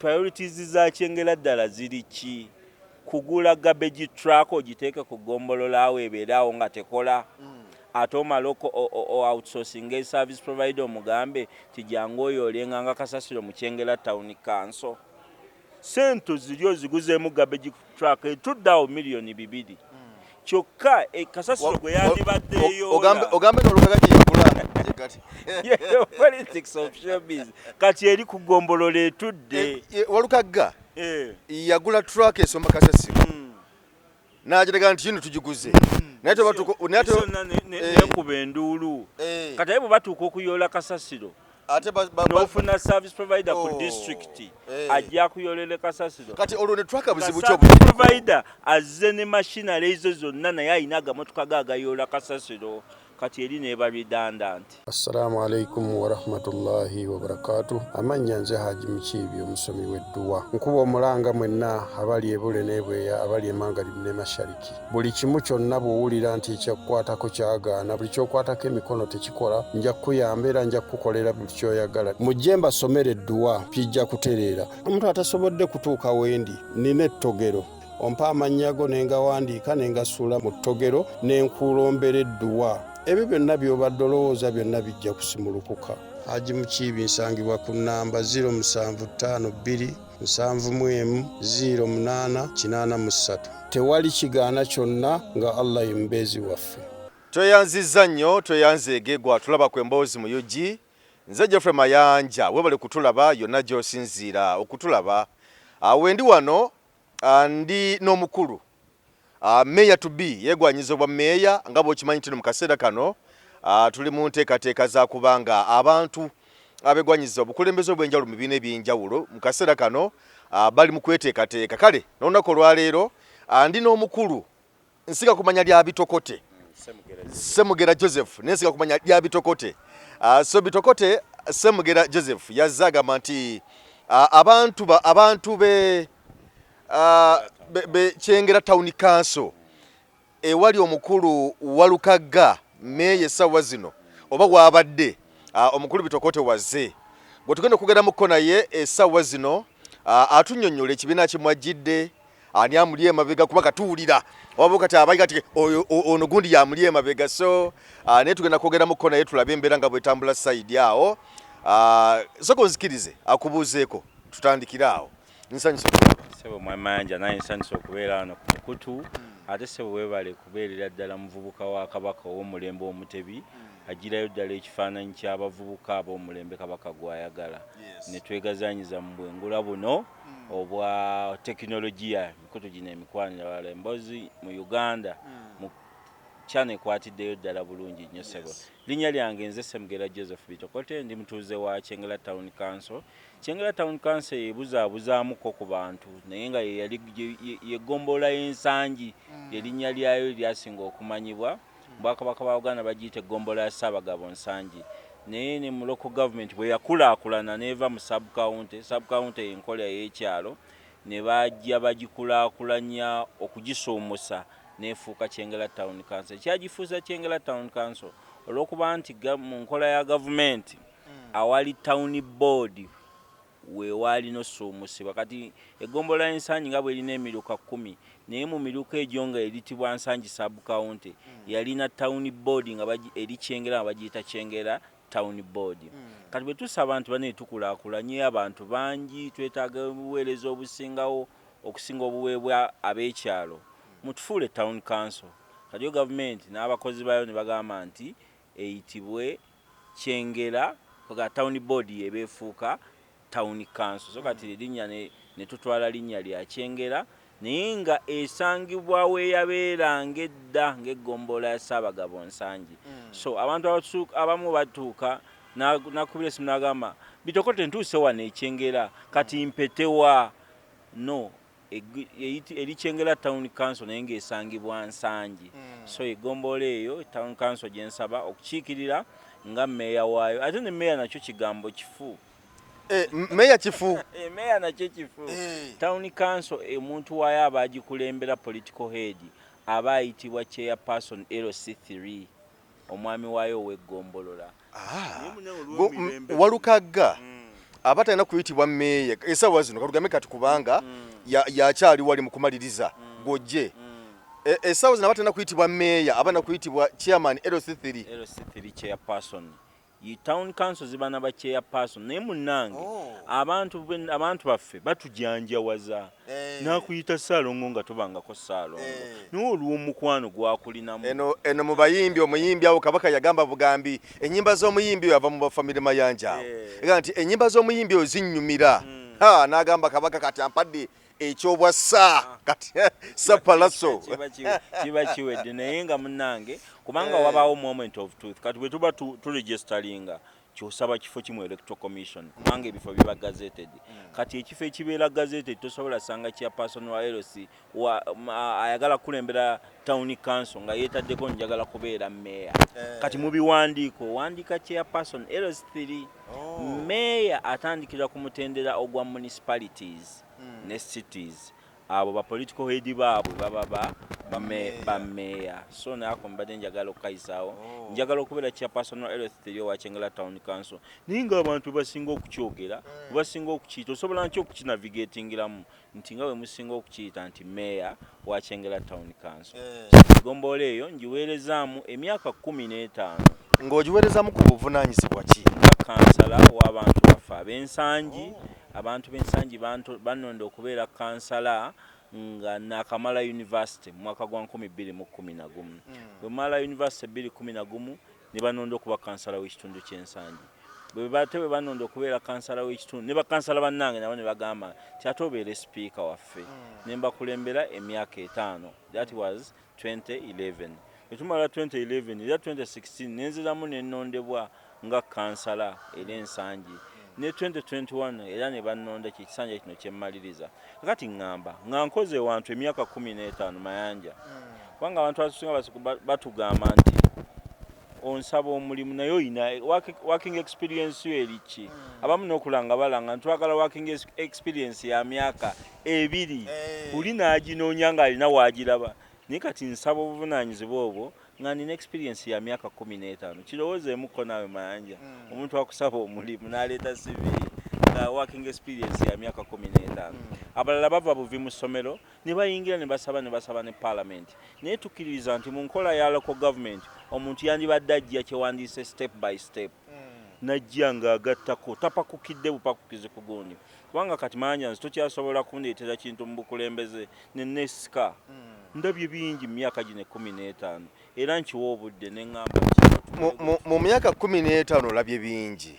priorities za Kyengera ddala ziri ki? Kugula garbage truck ogiteeke ku gombolola awo ebeerawo nga tekola. Ate omala outsourcing service provider omugambe tijangu oyo olenganga kasasiro mu Kyengera Town Council. Sente ziri oziguzeemu garbage truck etuddawo miliyoni 2. Kyokka kasasiro gwe yandibaddeyo ogambe n'olukaga gye yagula kati politics of showbiz kati eri ku gombolola etudde walukaga yagula truck esoma kasasiro n'agiraga nti yino tugiguze nekuba enduulu kati aye bwe batuuka okuyoola kasasiro n'ofuna service provider ku district ajja kuyolele kasasiro kati olwo ne truck buzibu provider azze ne machinery ezo zonna naye ayina agamotoka gagayoola kasasiro kati eri neba redundant. Assalamu alaikum wa rahmatullahi wa barakatuh. Amanya nze Haji Mukiibi omusomi w'edduwa. Nkuba omulanga mwenna abali ebule n'ebweya abali emangalibi ne mashariki. Buli kimu kyonna bw'owulira nti ekyakukwatako kyagaana buli ky'okwatako emikono tekikola nja kukuyamba era nja kukukolera buli ky'oyagala. Mujje mbasomere edduwa kijja kutereera. Omuntu atasobodde kutuuka wendi nina ettogero. Ompa amannya go ne ngawandiika ne ngasuula mu ttogero ne nkulombera edduwa. Ebyo byonna by'obadde olowooza byonna bijja kusimulukuka. Haji Mukiibi nsangibwa ku nnamba 0752-00883. Tewali kigaana kyonna nga Allah ye mubeezi waffe. Tweyanzizza nnyo tweyanzeege gwa tulaba ku emboozi mu UG. Nze Geoffrey Mayanja webale kutulaba yonna gy'osinziira okutulaba. Wendi wano ndi n'omukulu Meya to be yegwanyiza obwa meya nga bw'okimanyi tino mu kaseera kano tuli mu nteekateeka za kubanga abantu abegwanyiza obukulembeze obw'enjawulo mu bibiina eby'enjawulo mu kaseera kano bali mu kweteekateeka. Kale n'olunaku olwaleero ndi n'omukulu nsiga kumanya lya Bitokote Ssemugera Joseph nensiga kumanya lya Bitokote so Bitokote Ssemugera Joseph yazze agamba nti abantu be Kyengera Town Council ewali omukulu Walukaga meya essaawa zino oba wabadde omukulu Bitokote wazze bwe tugenda okugenda mu kona ye essaawa zino atunnyonnyola ekibiina kimwajjidde ani amuli emabega kuba katuwulira waba kati abayi kati ono gundi yamuli emabega so naye tugenda kwogera mu kona ye tulabe embeera nga bwetambula sayidi awo soko nzikirize akubuuzeeko tutandikire awo. Nsanyusa Sebo Mwamanja naye nsanyusa okubeera wano ku mukutu ate sebo weebale kubeerera ddala muvubuka wa Kabaka ow'omulembe Omutebi agirayo ddala ekifaananyi ky'abavubuka ab'omulembe Kabaka gw'ayagala ne twegazaanyiza mu bwengula buno obwa tekinologiya emikutu gino emikwanira wala emboozi mu Uganda mu kyana ekwatiddeyo ddala bulungi nnyo sebo. Linnya lyange nze Ssemugera Joseph Bitokote ndi mutuuze wa Kyengera Town Council. Kyengera Town Council yebuzaabuzaamuko ku bantu naye nga yeggombola y'ensangi erinnya lyayo lyasinga okumanyibwa Bwakabaka ba Uganda bagiyita eggombola ya Ssaabagabo Nsangi naye ne mu local government bwe yakulaakulana neeva mu sub-county y'enkola y'ekyalo ne bajja bagikulaakulanya okugisuumusa neefuuka Kyengera Town Council. Kyagifuusa Kyengera Town Council olw'okuba nti mu nkola ya gavumenti awali town board weewali n'ossuumusibwa kati eggombola y'ensangi nga bw'erina emiruka 10 naye mu miruka egyo nga eritibwa Nsangi sub-county yalina town board nga eri Kyengera nga bagiyita Kyengera Town Board. Kati bwe tusaba nti bane tukulaakulanye abantu bangi twetaaga obuweereza obusingawo okusinga obuweebwa ab'ekyalo mutufuule Town Council. Kati yo gavumenti n'abakozi bayo ne bagamba nti eyitibwe Kyengera kuga Town Board yebeefuuka Town Council. So kati linnya ne tutwala linnya lya Kyengera naye nga esangibwa weeyabeeranga edda ng'eggombola ya Ssaabagabo Nsangi. So abantu abamu batuuka nakubira esimu n'agamba Bitokote ntuuse wano e Kyengera kati mpetewa no eri Kyengera Town Council naye ng'esangibwa Nsangi. So eggombola eyo Town Council gye nsaba okukiikirira nga meeya waayo ate ne meeya nakyo kigambo kifu. Meya kifu meya nakyo kifu. Town Council omuntu waayo aba agikulembera political head aba ayitibwa chairperson LC3 omwami waayo ow'eggombolola. Walukaga abatalina kuyitibwa meeya essaawa zino katugambe kati kubanga yakyali wali mu kumaliriza gojje essaawa zino abatalina kuyitibwa meeya abalina kuyitibwa chairman LC3 chairperson town council ziba n'aba chairperson naye munnange abantu baffe batujanjawaza nakuyita Ssaalongo nga tobangako Ssaalongo naye olw'omukwano gwakulinamu eno mu bayimbi omuyimbi awo Kabaka yagamba bugambi ennyimba z'omuyimbi oyo ava mu bafamire Mayanja awo ega nti ennyimba z'omuyimbi oyo zinnyumira n'agamba Kabaka kati ampadde ekyobwa kati sapalaso kiba kiwedde naye nga munnange kubanga wabaawo moment of truth kati bwe tuba turegisteringa kyosaba kifo kimu electoral commission kubanga ebifo biba gazetted kati ekifo ekibeera gazetted tosobola sanga chairperson wa LC ayagala kulembera town council nga yeetaddeko njagala kubeera meya kati mu biwandiiko wandika chairperson LC3 meya atandikira ku mutendera ogwa municipalities ne cities abo ba political head baabwe baba ba meya so nako mbadde njagala okukayisaawo njagala okubeera chairperson wa LC3 wa Kyengera Town Council ninga abantu basinga okukyogera basinga okukiyita osobola nkyo okukinavigatingiramu nti nga we musinga okukiyita nti meya wa Kyengera Town Council gombole eyo njiweerezaamu emyaka 15 ng'ogiweerezaamu ku buvunaanyizibwa ki nga kansala w'abantu baffe ab'ensangi abantu b'ensangi banonda okubeera kansala nga nakamala university mu mwaka gwa 2011 bwe mala university 2011 ne banonda okuba kansala w'ekitundu ky'ensangi bwe banonda okubeera kansala w'ekitundu ne bakansala bannange nabo ne bagamba nti ate obeere speaker waffe ne mbakulembera emyaka 5 that was 2011 etumala 2011 era 2016 nenziramu nenondebwa nga kansala era ensangi ne 2021 era ne bannonda kikisanja kino kyemmaliriza kakati ngamba nga nkoze wantu emyaka 15 Mayanja kubanga abantu abasinga batugamba nti onsaba omulimu naye oyina working experience yo eriki abamu n'okulanga balanga ntwagala working experience ya myaka 2 buli n'aginoonya nga alina waagiraba naye kati nsaba obuvunaanyizibwa obwo nga nina experience ya myaka 15 kirowoozeemuko naawe Mayanja omuntu akusaba omulimu n'aleeta CV nga working experience ya myaka 15 abalala bava buvi mu ssomero ne bayingira ne basaba ne parliament naye tukkiririza nti mu nkola ya local government omuntu yandibadde ajja kyewandiise step by step najja ng'agattako tapakukidde bupakukize ku gundi kubanga kati Mayanja nzi tokyasobola kundeetera kintu mu bukulembeze ne nesika ndabye bingi mu myaka gino 15 era nkiwa obudde ne ŋŋamba mu myaka 15 olabye bingi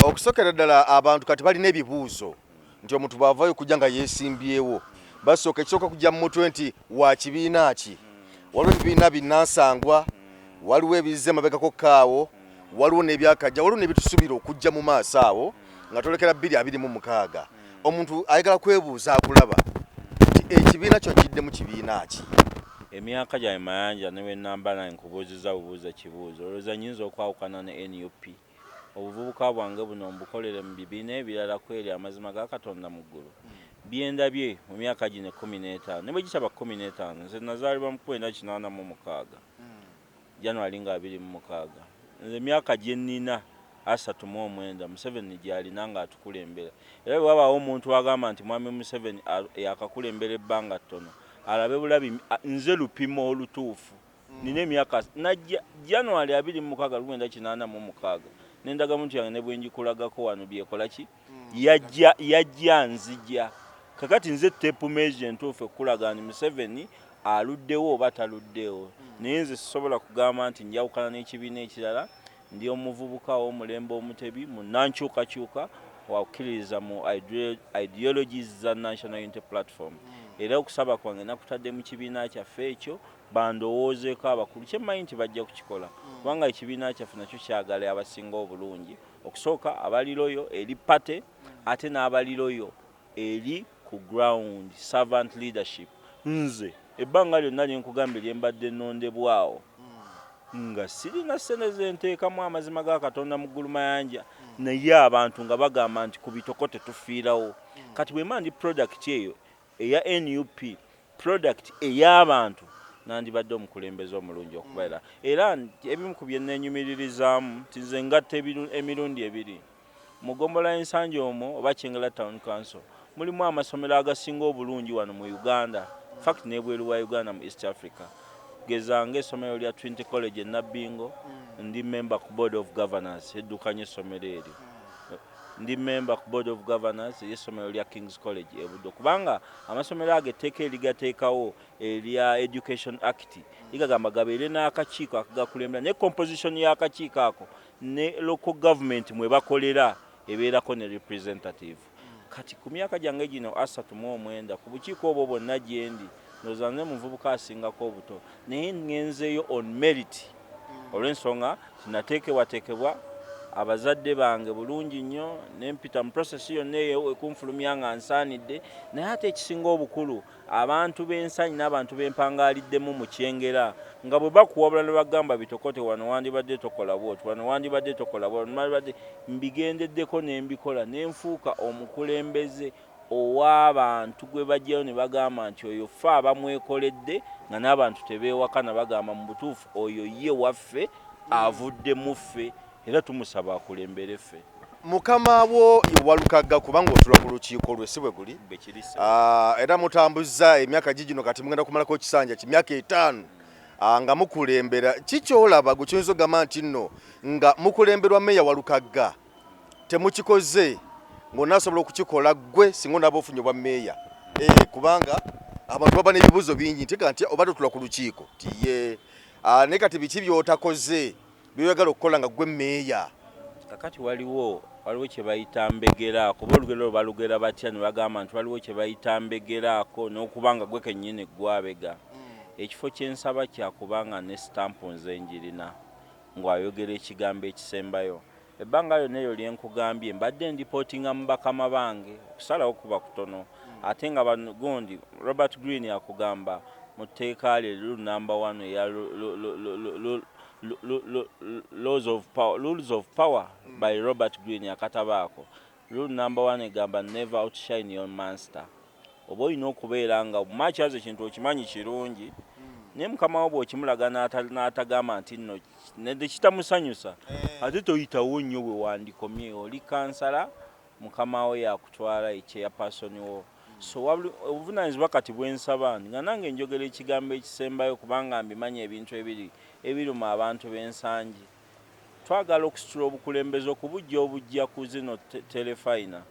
okusokera ddala abantu kati balina ebibuuzo nti omuntu bw'avaayo kujja nga yeesimbyewo basooka ekisooka kujja mu mutwe nti wa kibiina ki waliwo ebibiina binnansangwa waliwo ebizze emabegako kaawo waliwo n'ebyakajja waliwo n'ebitusuubira okujja mu maaso awo nga tolekera 2026 omuntu ayagala kwebuuza akulaba nti ekibiina kyo kijjidde mu kibiina ki emyaka gya Mayanja ne bennamba naye nkubuuziza bubuuza kibuuzo olowooza nnyinza okwawukana ne NUP obuvubuka bwange buno mbukolere mu bibiina ebirala kweri amazima ga Katonda mu ggulu byendabye mu myaka gino 15 ne bwe gitaba 15 nze nazaalibwa mu 1986 January nga 26 nze emyaka gye nnina 39 Museveni gy'alina ng'atukulembera era bwe wabaawo omuntu agamba nti mwami Museveni yakakulembera ebbanga ttono alabe bulabi nze lupimo olutuufu nina emyaka January 26 n'endagamuntu yange ne bwe ngikulagako wano byekola ki yajja nzija kakati nze tepu measure entuufu ekulaga nti Museveni aluddewo oba taluddewo naye nze sisobola kugamba nti njawukana n'ekibiina ekirala ndi omuvubuka w'omulembe omutebi munnankyukakyuka wakkiririza mu ideologies za National Unity Platform era okusaba kwange nakutadde mu kibiina kyaffe ekyo bandowoozeeko abakulu kyemmanyi nti bajja kukikola kubanga ekibiina kyaffe nakyo kyagala abasinga obulungi okusooka abaliroyo eri pate ate n'abaliroyo eri ku ground servant leadership nze ebbanga lyonna lyenkugambye lyembadde nnondebwawo nga sirina ssente zenteekamu amazima ga Katonda mu ggulu Mayanja naye abantu nga bagamba nti ku bitoko tetufiirawo kati bwe mandi product eyo eya NUP product ey'abantu nandibadde omukulembeze omulungi okubeera era ebimu ku bye neenyumiririzaamu nti nze ngatta emirundi ebiri Mugombola ensanje omwo oba Kyengera Town Council mulimu amasomero agasinga obulungi wano mu Uganda, fact n'ebweru wa Uganda mu East Africa. Gezanga essomero lya Trinity College e Nabbingo, ndi member ku Board of Governors eddukanya essomero eryo. Ndi member ku Board of Governors y'essomero lya King's College e Buddo. Kubanga amasomero ago etteeka erigateekawo erya Education Act ligagamba gabeere n'akakiiko akagakulembera ne composition y'akakiiko ako ne local government mwe bakolera ebeerako ne representative. Kati ku myaka gyange gino 39 ku bukiiko obwo bwonna gye ndi ndowooza ne muvubuka asingako obuto naye ngenzeeyo on merit olw'ensonga sinateekebwateekebwa abazadde bange bulungi nnyo nempita mu process yonna eyo ekunfulumya nga nsaanidde naye ate ekisinga obukulu abantu b'ensanyi n'abantu b'empangaaliddemu mu Kyengera nga bwe bakuwabula ne bagamba bitokote wano wandibadde tokola bwoti wano wandibadde tokola bwoti mbigendeddeko ne mbikola ne nfuuka omukulembeze ow'abantu gwe bajjayo ne bagamba nti oyo ffe abamwekoledde nga n'abantu tebeewakana bagamba mu butuufu oyo ye waffe avudde mu ffe era tumusaba akulembere ffe. Mukama wo Walukaga kubanga otula ku lukiiko lwe si bwe guli era mutambuzza emyaka gigino kati mugenda kumalako kisanja kimyaka 5 nga mukulembera kikyolaba gukyinzo gamba nti nno nga mukulemberwa meya Walukaga temukikoze ng'onaasobola okukikola gwe singa onaaba ofunye bwa meya kubanga abantu baba n'ebibuuzo bingi nti oba totula ku lukiiko tiye naye kati biki by'otakoze by'oyagala okukola nga gwe meya? Kakati waliwo kye bayita mbegeraako oba olugero balugera batya ne bagamba nti waliwo kye bayita mbegeraako n'okubanga gwe kennyini gwabega. Ekifo kyensaba kyakubanga ne stampu nze njirina ng'ayogera ekigambo ekisembayo. Ebbanga lyonna eryo lye nkugambye mbadde ndipootinga mu bakama bange okusalawo kuba kutono ate nga gundi Robert Greene akugamba mu tteeka lye rule number 1 eya Rules of Power by Robert Greene akatabaako. Rule number 1 egamba never outshine your master. Oba olina okubeera nga mumakyazo ekintu okimanyi kirungi naye mukama wo bw'okimulaga n'atagamba nti nno nedde kitamusanyusa ate toyitawo nnyo bwe wandikomye oli kansala mukama wo yakutwala ekyeyapasoni wo. So obuvunaanyizibwa kati bwensaba nga nange njogera ekigambo ekisembayo kubanga mbimanyi ebintu ebiruma abantu b'ensangi. Twagala okusitula obukulembeze okubujja ku zino telefayina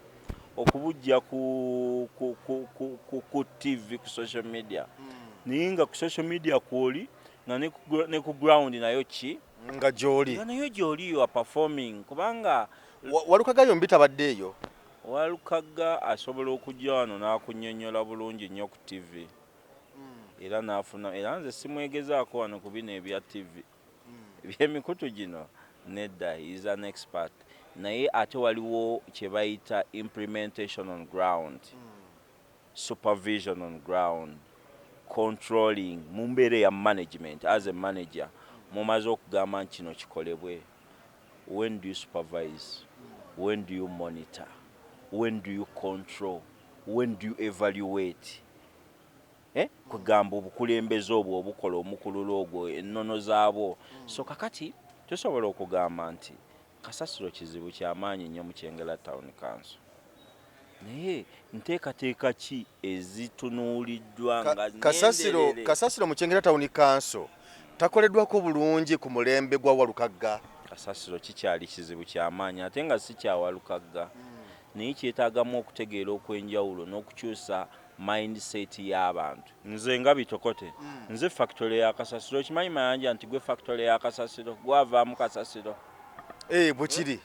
okubujja ku TV ku social media naye nga ku social media kwoli nga ne ku ground nayo nga gy'oli nga nayo gy'oli you are performing kubanga Walukaga yo mbitabadde eyo. Walukaga asobola okujja wano n'akunnyonnyola bulungi nnyo ku TV era n'afuna era nze simwegezaako wano ku bino ebya TV eby'emikutu gino nedda he is an expert naye ate waliwo kye bayita implementation on ground supervision on ground controlling mu mbeera ya management as a manager mumaze okugamba nti kino kikolebwe. When do you supervise? When do you monitor? When do you control? When do you evaluate? Kugamba obukulembeze obwo obukola omukululo ogwo ennono zaabwo. So kakati tusobola okugamba nti kasasiro kizibu kyamaanyi nnyo mu Kyengera Town Council. Naye nteekateeka ki ezitunuuliddwa nga kasasiro mu Kyengera Town Council takoleddwako bulungi ku mulembe gwa Walukaga? Kasasiro kikyali kizibu kyamaanyi ate nga si kya Walukaga naye kyetaagamu okutegeera okwenjawulo n'okukyusa mindset y'abantu. Nze nga bitokote nze factory ya kasasiro okimanyi mayanja nti gwe factory ya kasasiro gwavaamu kasasiro bwekiri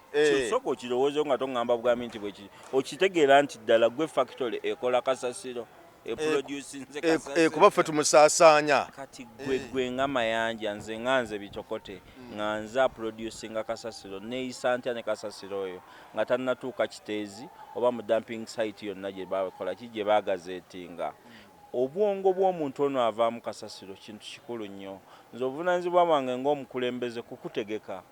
soko okirowoozo nga tongamba bwami nti bwekiri okitegeera nti ddala gwe factory ekola kasasiro eproducinze kasasiro kuba ffe tumusaasaanya kati gwe nga mayanja nze bitokote nga nze aproducinga kasasiro neeyisa ntya ne kasasiro oyo nga tannatuuka kiteezi oba mu dumping site yonna gye bakola ki gye baagazeetinga. Obwongo bw'omuntu ono avaamu kasasiro kintu kikulu nnyo. Nze obuvunaanyizibwa bwange ng'omukulembeze kukutegeka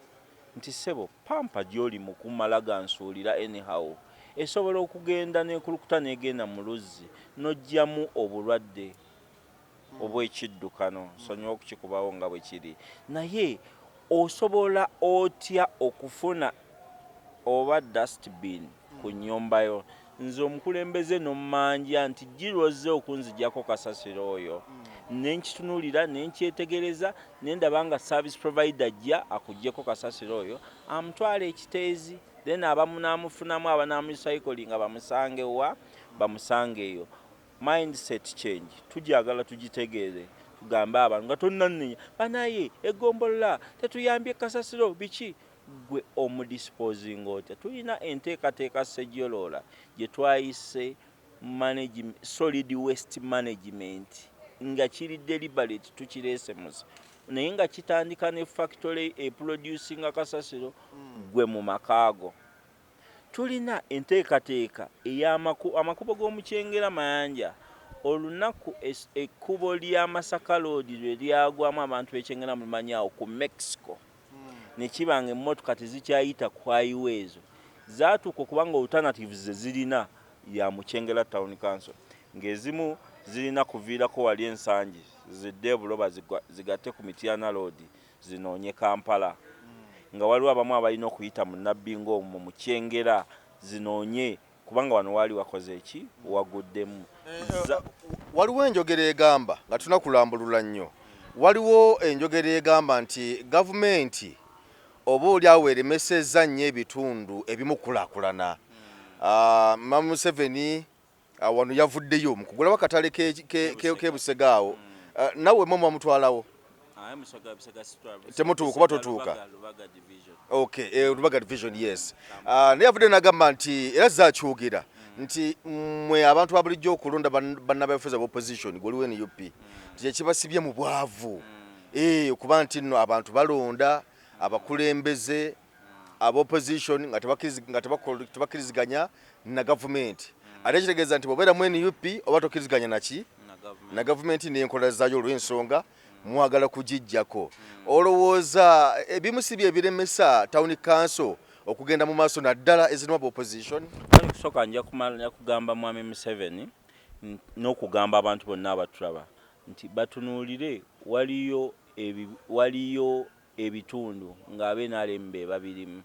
nti sebo pampa gy'oli mu kumala gansuulira anyhow esobola okugenda n'ekulukuta n'egenda mu luzzi n'ojjamu obulwadde obw'ekiddukano nsonyiwa okukikubawo nga bwe kiri naye osobola otya okufuna oba dustbin ku nnyumba yo nze omukulembeze nomanja nti girozze okunzijjako kasasiro oyo nenkitunuulira nenkyetegereza nendaba nga service provider ajja akuggyeko kasasiro oyo amutwala ekiteezi then abamu naamufunamu abanaamucycling nga bamusange wa bamusange eyo mindset change tujagala tugitegeere tugambe abantu nga tonnanenya banaye egombolola tetuyambye kasasiro biki gwe omudisposing otya tulina enteekateeka sejjoloola gye twayise solid waste management nga kiri deliberate tukireese musa naye nga kitandika ne factory eproducinga kasasiro gwe mu makaago tulina enteekateeka amakubo g'omukyengera mayanja olunaku ekkubo ly'Amasaka Road lwe lyagwamu abantu b'ekyengera mulimanyawo ku Mexico ne kibanga emmotoka tezikyayita ku highway ezo zaatuuka okubanga alternatives zirina ya Mukyengera Town Council ng'ezimu zirina kuviirako wali ensangi zidde buloba zigatte ku Mityana Road zinoonye Kampala nga waliwo abamu abalina okuyita mu Nabbingo mu Mukyengera zinoonye kubanga wano wali wakoze eki waguddemu waliwo enjogera egamba nga tunakulambulula nnyo waliwo enjogera egamba nti gavumenti oba oli awo eremesezza nnyo ebitundu ebimukulaakulana Mama Museveni wano yavuddeyo mu kugulawo akatale k'Ebusega awo nawe mwe mwamutwalawo temutuuka kuba totuuka Lubaga division yes naye yavudde n'agamba nti era zaakyogera nti mwe abantu babulijjo okulonda bannabyabufuzi ab'opposition goliwe ne UP tekibasibye mu bwavu okuba nti nno abantu balonda abakulembeze ab'opposition nga tebakkiriziganya na gavumenti ate kitegeeza nti bw'obeera mu NUP oba tokkiriziganya naki na gavumenti n'enkola zaayo olw'ensonga mwagala kugijjako olowooza ebimusibye ebiremesa town council okugenda mu maaso naddala ezirimu opposition kusooka nja kugamba Mwami Museveni n'okugamba abantu bonna abatulaba nti batunuulire waliyo ebitundu ng'abe n'alembe babirimu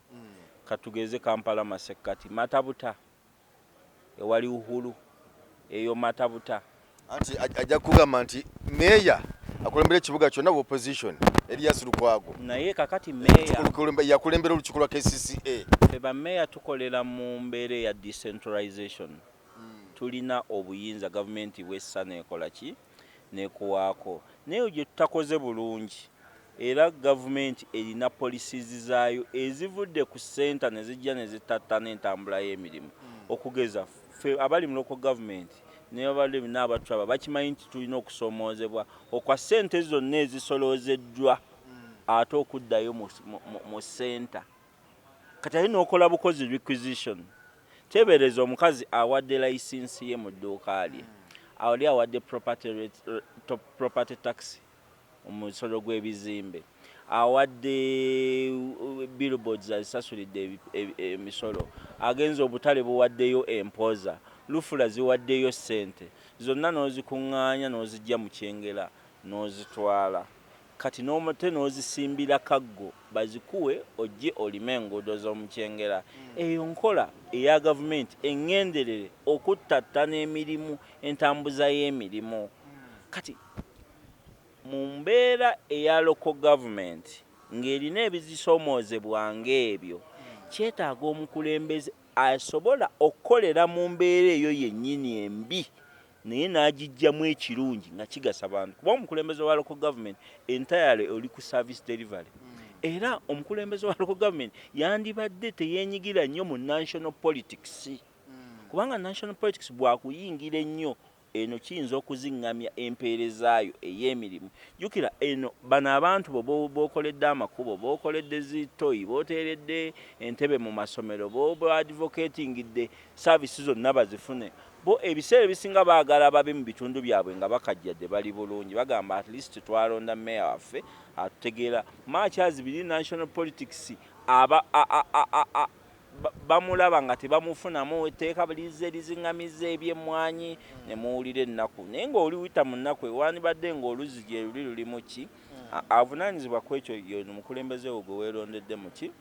katugeze Kampala Masekati Matabuta ewali Uhuru eyo Matabuta anti ajja kugamba nti meya akulembera ekibuga kyonna bu opposition Elias Lukwago naye kakati meya yakulembera olukiiko lwa KCCA eba meya tukolera mu mbeera ya decentralization tulina obuyinza gavumenti bwessa nekola ki nekuwaako naye gye tutakoze bulungi era gavumenti erina policies zaayo ezivudde ku center ne zijja ne zitatta n'entambula y'emirimu okugeza fe abali mu local government ne abali n'abatulaba bakimanyi nti tulina okusoomoozebwa okwa ssente zonna ezisoloozeddwa ate okuddayo mu center kati ali n'okola bukozi requisition teebereza omukazi awadde layisinsi ye mu dduuka lye ali awadde property tax omusolo gw'ebizimbe awadde billboards azisasulidde emisolo agenza obutale buwaddeyo empoza lufula ziwaddeyo ssente zonna n'ozikuŋŋaanya n'ozijja mu Kyengera n'ozitwala kati n'omutte n'ozisimbira kaggo bazikuwe ojje olime enguudo z'omu Kyengera eyo nkola eya gavumenti eŋŋenderere okuttatta n'emirimu entambuza y'emirimu kati mu mbeera eya local government ng'erina ebizisomoozebwa ng'ebyo kyetaaga omukulembeze asobola okukolera mu mbeera eyo yennyini embi naye n'agijjamu ekirungi nga kigasa abantu kuba omukulembeze wa local government entirely oli ku service delivery era omukulembeze wa local government yandibadde teyeenyigira nnyo mu national politics kubanga national politics bwakuyingira ennyo eno kiyinza okuziŋŋamya empeerezaayo ey'emirimu jjukira eno bano abantu b'okoledde amakubo b'okoledde zitoyi b'oteeredde entebe mu masomero b'advocatingidde saavisi zonna bazifune bo ebiseera ebisinga baagala babe mu bitundu byabwe nga bakajjadde bali bulungi bagamba at least twalonda meya waffe atutegeera March 2 national politics bamulaba nga tebamufunamu etteeka liziŋŋamizza ebyemmwanyi ne muwulira ennaku naye ng'oli wita mu nnaku ewaanibadde ng'oluzi gye luli lulimu ki avunaanyizibwa ku ekyo y'ono mukulembeze wo gwe weerondedde mu ki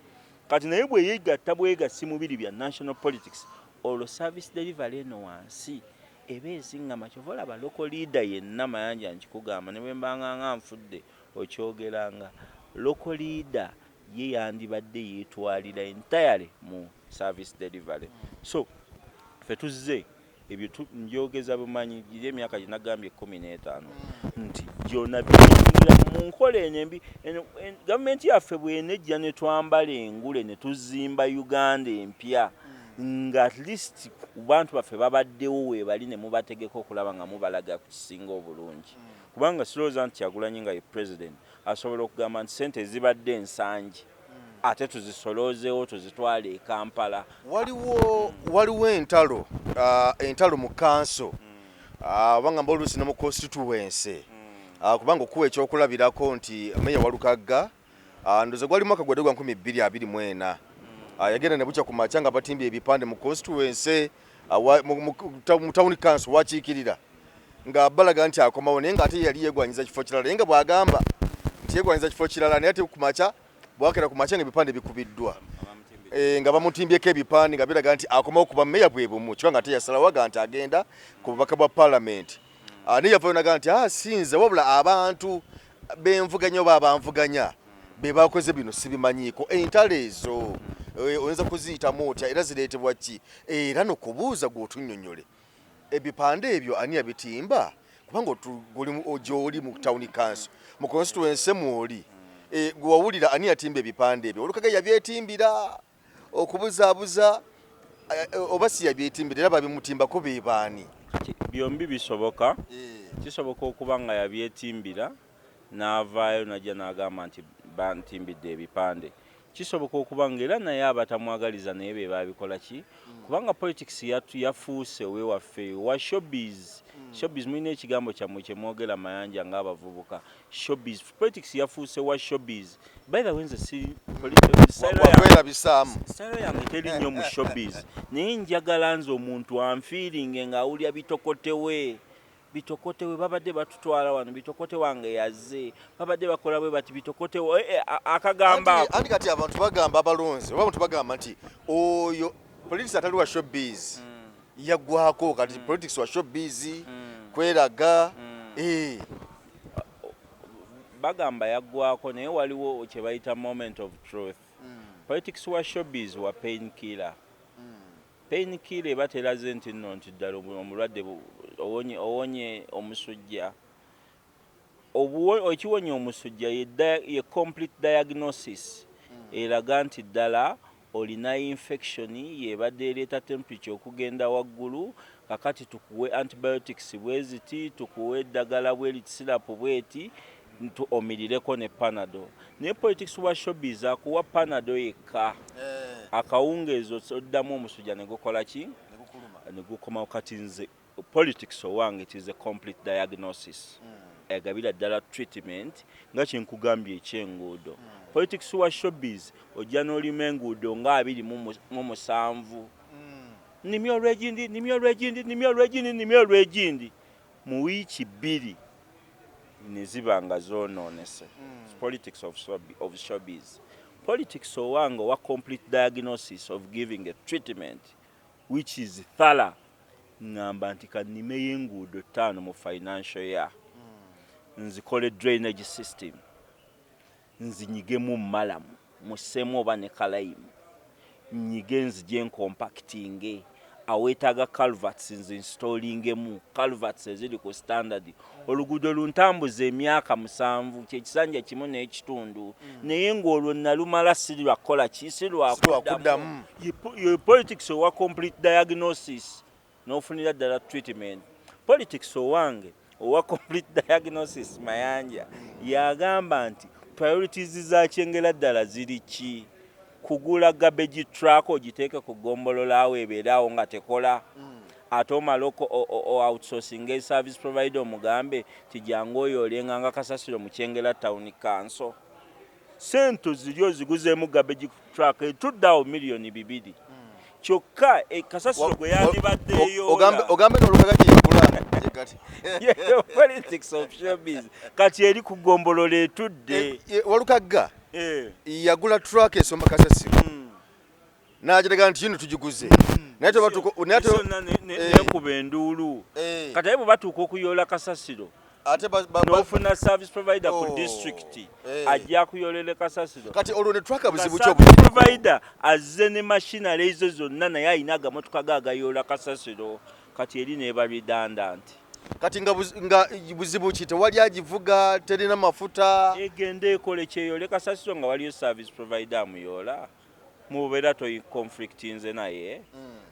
kati naye bwe yegatta bwegasi mu biri bya national politics olwo service delivery eno wansi eba ezingama kyova olaba local leader yenna Mayanja nkikugamba ne bwe mbanga nfudde okyogeranga local leader ye yandibadde yeetwalira entirely mu service delivery. So ffe tuzze ebyo njogeza bumanyi giri emyaka ginagambye 15 nti gyona byingira mu nkola enembi gavumenti yaffe bwenejja ne twambala engule ne tuzimba Uganda empya nga at least bantu baffe babaddewo webali ne mubategeka okulaba nga mubalaga ku kisinga obulungi kubanga silowooza nti Kyagulanyi nga ye president asobola okugamba nti sente ezibadde ensangi ate tuzisoloozeewo tuzitwale e Kampala. Waliwo entalo mu kanso obanga mba oluusi ne mu constituency kubanga okuwa ekyokulabirako nti Meya Walukagga ndoza gwali mwaka gwadde gwa 2024 yagenda ne bukya ku makya nga batimbye ebipande mu constituency mu town council wakiikirira nga balaga nti akomawo naye nga ate yali yegwanyiza kifo kirala naye nga bwagamba nti yegwanyiza kifo kirala naye ate ku makya bwakera ku makya nga ebipande bikubiddwa nga bamutimbyeko ebipande nga biraga nti akomawo kuba meya bwe bumu kibanga ate yasalawo aga nti agenda ku bubaka bwa parliament naye yavayo naga nti sinze wabula abantu benvuganya oba abanvuganya be bakoze bino sibimanyiiko entalo ezo oyinza kuziyitamu otya era zireetebwa ki era nokubuuza gw'otunnyonnyole ebipande ebyo ani yabitimba kubanga gy'oli mu town council mu constituency mwoli gwewawulira ani yatimba ebipande ebyo Walukagga yabyetimbira okubuzaabuza oba si yabyetimbira era babimutimbako be baani byombi bisoboka kisoboka okuba nga yabyetimbira n'avaayo najja n'agamba nti bantimbidde ebipande kisoboka okuba nga era naye abatamwagaliza naye be babikola ki kubanga politics yafuuse owewaffe wa showbiz mulina ekigambo kyammwe kye mwogera Mayanja ng'abavubuka showbiz politics yafuuse wa showbiz by the way nze style yange teri nnyo mu showbiz naye njagala nze omuntu anfiiringe ng'awulya bitokotewe babadde batutwala wano bitokote wange yazze babadde bakola bwe bati bitokote akagamba andi kati abantu bagamba abalonzi oba abantu bagamba nti oyo politics atali wa showbiz yaggwako kati politics wa showbiz kweraga bagamba yaggwako naye waliwo kye bayita moment of truth politics wa showbiz wa painkiller eba teraze nti nno nti ddala omulwadde owonye omusujja ekiwonya omusujja ye complete diagnosis eraga nti ddala olina infection yebadde ereeta temperature okugenda waggulu kakati tukuwe antibiotics bweziti tukuwe eddagala bweriti sirapu bweti omirireko ne panado naye politics wa showbiz akuwa panado yekka akawungeezo oddamu omusujja ne gukola ki ne gukoma kati nze politics owange it is a complete diagnosis egabira ddala treatment nga kyenkugambye ekyenguudo politics wa showbiz ojja n'olima enguudo nga 27 nimya olwegindi mu wiiki 2 ne ziba nga zoonoonese politics of showbiz politics owange wa complete diagnosis of giving a treatment which is thorough ngamba nti kanime y'enguudo 5 mu financial year nzikole drainage system nzinyigemu malamu musemu oba ne kalayimu nyige nzije ncompactinge awetaaga culverts nzinstalingemu culverts eziri ku standard oluguudo luntambuza emyaka 7 kyekisanja kimu n'ekitundu naye ng'olwo nalumala sirwakola ki sirwakuddamu ye politics owa complete diagnosis n'ofunira ddala treatment politics owange owa complete diagnosis Mayanja yagamba nti priorities za kyengera ddala ziri ki kugula garbage truck ogiteeke ku gombolola awo ebeerawo nga tekola ate omaloko outsourcing service provider omugambe tijangu oyo olenganga kasasiro mu kyengera town council sente ziri oziguzeemu garbage truck etuddawo miliyoni 2 kyokka kasasiro gwe yandibaddeyo ogambe n'Olukagga yagula politics of showbiz kati eri ku gombolola etudde Walukagga yagula truck esoma kasasiro n'agiraga nti yino tugiguze naye nekuba enduulu kati aye bwe batuuka okuyoola kasasiro n'ofuna service provider ku district ajja kuyoolera kasasiro kati olwo ne twaka buzibu provider azze ne machinery ezo zonna naye ayina agamotoka ge agayoola kasasiro kati eri neeba redundant kati nga buzibu ki tewali agivuga terina mafuta egenda ekole kyeyole kasasiro nga waliyo service provider amuyoola mubeera toyi conflict nze naye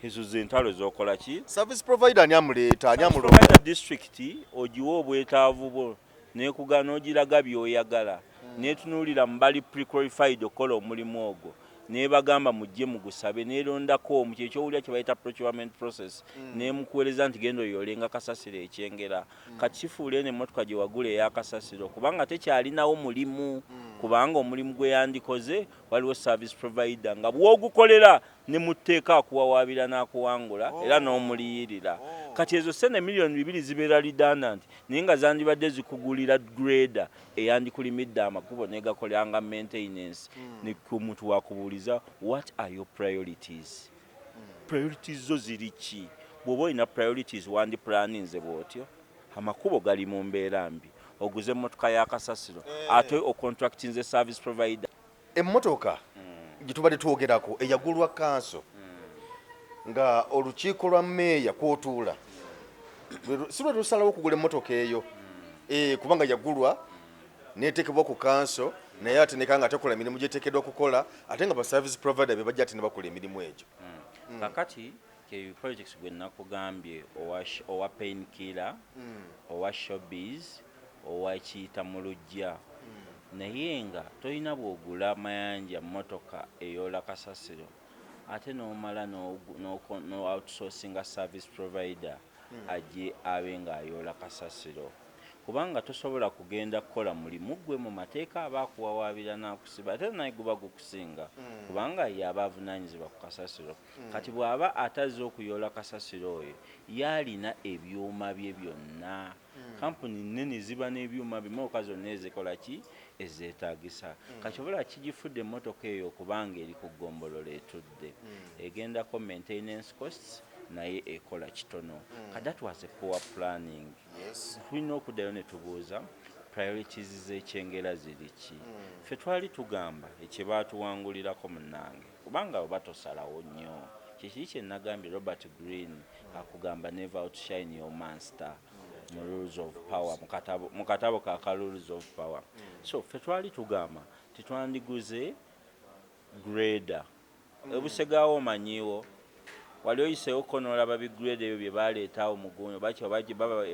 ezo zentalo zokola ki service provider ani amuleeta ani amulonda district ogiwa obwetaavu bwo nekugana ogiraga byoyagala netunuulira mubali pre-qualified okola omulimu ogwo nebagamba mujje mugusabe nerondako omu kyekyowulira kye bayita procurement process nemukuweereza nti genda oyolenga kasasiro ekyengera kati kifuule n'emmotoka gye wagula eyakasasiro kubanga tekyalinawo mulimu kubanga omulimu gwe yandikoze waliwo service provider nga bwogukolera ne mutteeka akuwawaabira n'akuwangula era n'omuliyirira kati ezo sene miliyoni 2 zibeera redundant naye nga zandibadde zikugulira grader eyandikulimidde amakubo negakolanga maintenance ne ku muntu wakubuuliza what are your priorities priorities zo ziri ki bw'oba olina priorities wandi planinze bw'otyo amakubo gali mu mbeera mbi oguze emmotoka ya kasasiro ate ocontractinze service provider emmotoka gitubadde twogerako eyagulwa kanso nga olukiiko lwa meeya kwotuula si lwe lusalawo okugula emmotoka eyo kubanga yagulwa netekebwa ku kanso naye ate nekanga tekola emirimu gyeteekeddwa kukola ate nga ba service provider be bajja ate ne bakola emirimu egyo kakati ke projects gwe nakugambye owa painkiller owa showbiz owa kiyita mu lujja naye nga tolina bw'ogula mayanja mmotoka eyoola kasasiro ate n'omala no outsourcinga service provider ajje abe ng'ayoola kasasiro kubanga tosobola kugenda kukola mulimu gwe mu mateeka aba akuwawaabira n'akusiba ate naye guba gukusinga kubanga ye aba avunaanyizibwa ku kasasiro kati bw'aba atazze okuyoola kasasiro oyo yalina ebyuma bye byonna kampuni nnene ziba n'ebyuma bimoka zonna ezikola ki ezeetaagisa kati obola kigifudde emmotoka eyo kubanga eri ku ggombolola etudde egendako maintenance costs naye ekola kitono that was a poor planning tulina okuddayo ne tubuuza priorities z'ekyengera ziri ki ffe twali tugamba ekye baatuwangulirako munnange kubanga oba tosalawo nnyo kyekiri kye nagambye Robert Greene akugamba never outshine your master mu rules of power mu katabo ka rules of power so ffe twali tugamba titwandiguze grader ebusegaawo omanyiwo wali oyiseewo konolaba bigrade ebyo bye baleetaawo mugunyo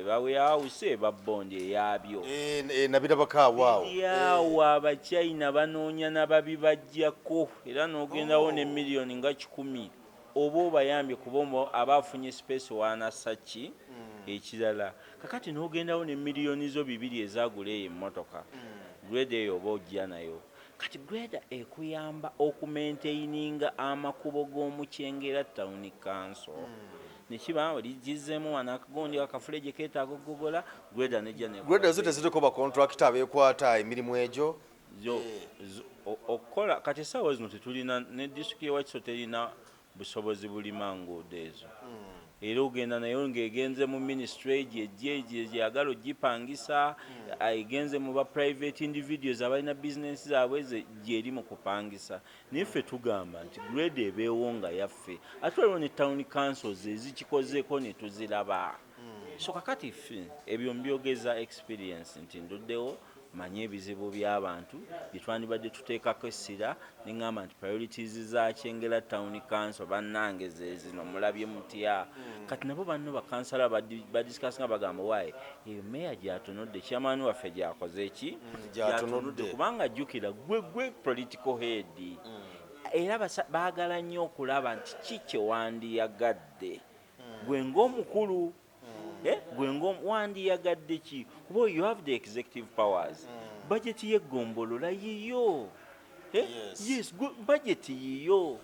baweyawuse babbondi eyabyo nabirabakaawo abachina banoonya nababibajjako era n'ogendawo ne miliyoni nga 10 oba obayambye kuba abafunye space wanasaki ekirala kakati n'ogendawo ne miliyoni zo 2 ezagula eyo emmotoka grade eyo oba ojja nayo kati grader ekuyamba okumaintaininga amakubo g'omukyengera town council nekiba ligizzemu wanakagondi akafulege keetaaga okugogola grader nejja grader zo teziriko ba contractor abeekwata emirimu egyo okukola kati essaawa zino tetulina ne district y'Ewakiso terina busobozi bulima nguudo ezo era ogenda nayo ng'egenze mu ministry gyeyagala ogipangisa egenze mu ba private individuals abalina business zaabwe gyeri mu kupangisa naye ffe tugamba nti grade ebeewo nga yaffe ate waliwo ne town councils ezikikozeeko ne tuziraba so kakati ffe ebyo mbyogeza experience nti nduddewo manye ebizibu by'abantu byetwandibadde tuteekako essira neŋŋamba nti priorities za Kyengera Town Council bannange zezino mulabye mutya kati nabo banno bakansala badisikasinga bagamba waaye eyo meya gyatunudde kyamaani waffe gyakoze eki gyatunudde kubanga jjukira gwe political head era baagala nnyo okulaba nti ki kyewandiyagadde gwe ng'omukulu gwe wandiyagadde ki kuba you have the executive powers budget y'eggombolola yiyo yes budget yiyo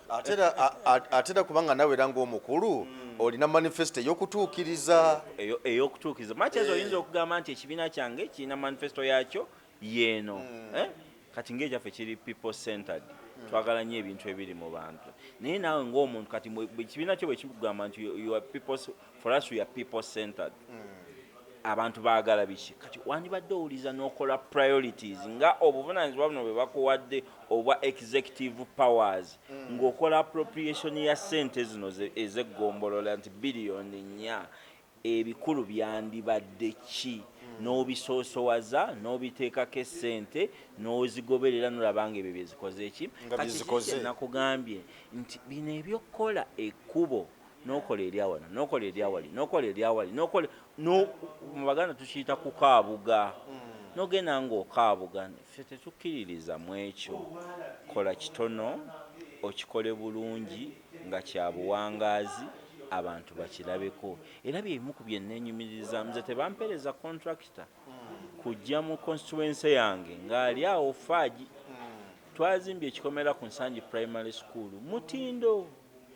atera kubanga nawe era ng'omukulu olina manifesto ey'okutuukiriza ey'okutuukiriza makyezi oyinza okugamba nti ekibiina kyange kirina manifesto yakyo yeeno kati ng'ekyaffe kiri people centered twagala nnyo ebintu ebiri mu bantu naye naawe ng'omuntu kati ekibiina kyo bwe kikugamba nti for us we are people centered abantu baagala biki kati wandibadde owuliza n'okola priorities nga obuvunaanyizibwa buno bwe bakuwadde obwa executive powers ng'okola appropriation ya ssente zino ez'eggombolola nti biliyoni 4 ebikulu byandibadde ki n'obisoosowaza n'obiteekako essente n'ozigoberera n'olaba nga ebyo byezikoze eki kati nakugambye nti bino ebyokukola ekkubo n'okola eryawala n'okola eryawali n'okola eryawali mu Baganda tukiyita kukaabuga n'ogenda ng'okaabuga ffe tetukkiririza mu ekyo kola kitono okikole bulungi nga kya buwangaazi abantu bakirabeko era byebimu ku bye neenyumiriza nze tebampeereza contractor kujja mu constituency yange ng'ali awo faaji twazimbye ekikomera ku Nsangi primary school mutindo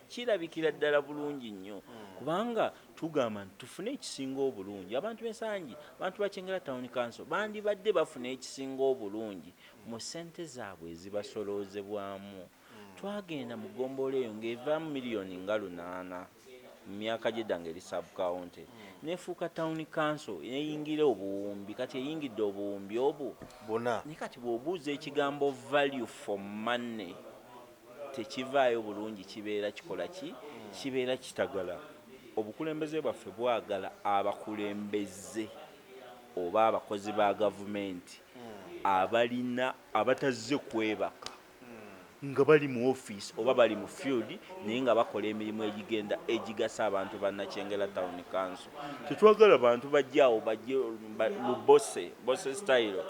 kirabikira ddala bulungi nnyo kubanga tugamba nti tufune ekisinga obulungi abantu b'Ensangi abantu bakyengera town council bandibadde bafuna ekisinga obulungi mu ssente zaabwe ezibasoloozebwamu twagenda mu ggombolola eyo ng'evaamu miliyoni nga 8 mu myaka gy'edda ng'eri sub-county nefuuka town council eyingira obuwumbi kati eyingidde obuwumbi obwo bonna naye kati bw'obuuza ekigambo value for money tekivaayo bulungi kibeera kikola ki kibeera kitagala obukulembeze bwaffe bwagala abakulembeze oba abakozi ba gavumenti abatazze kwebaka nga bali mu office oba bali mu field naye nga bakola emirimu egigasa abantu bannakyengera town council tetwagala bantu bajjaawo bajje bose style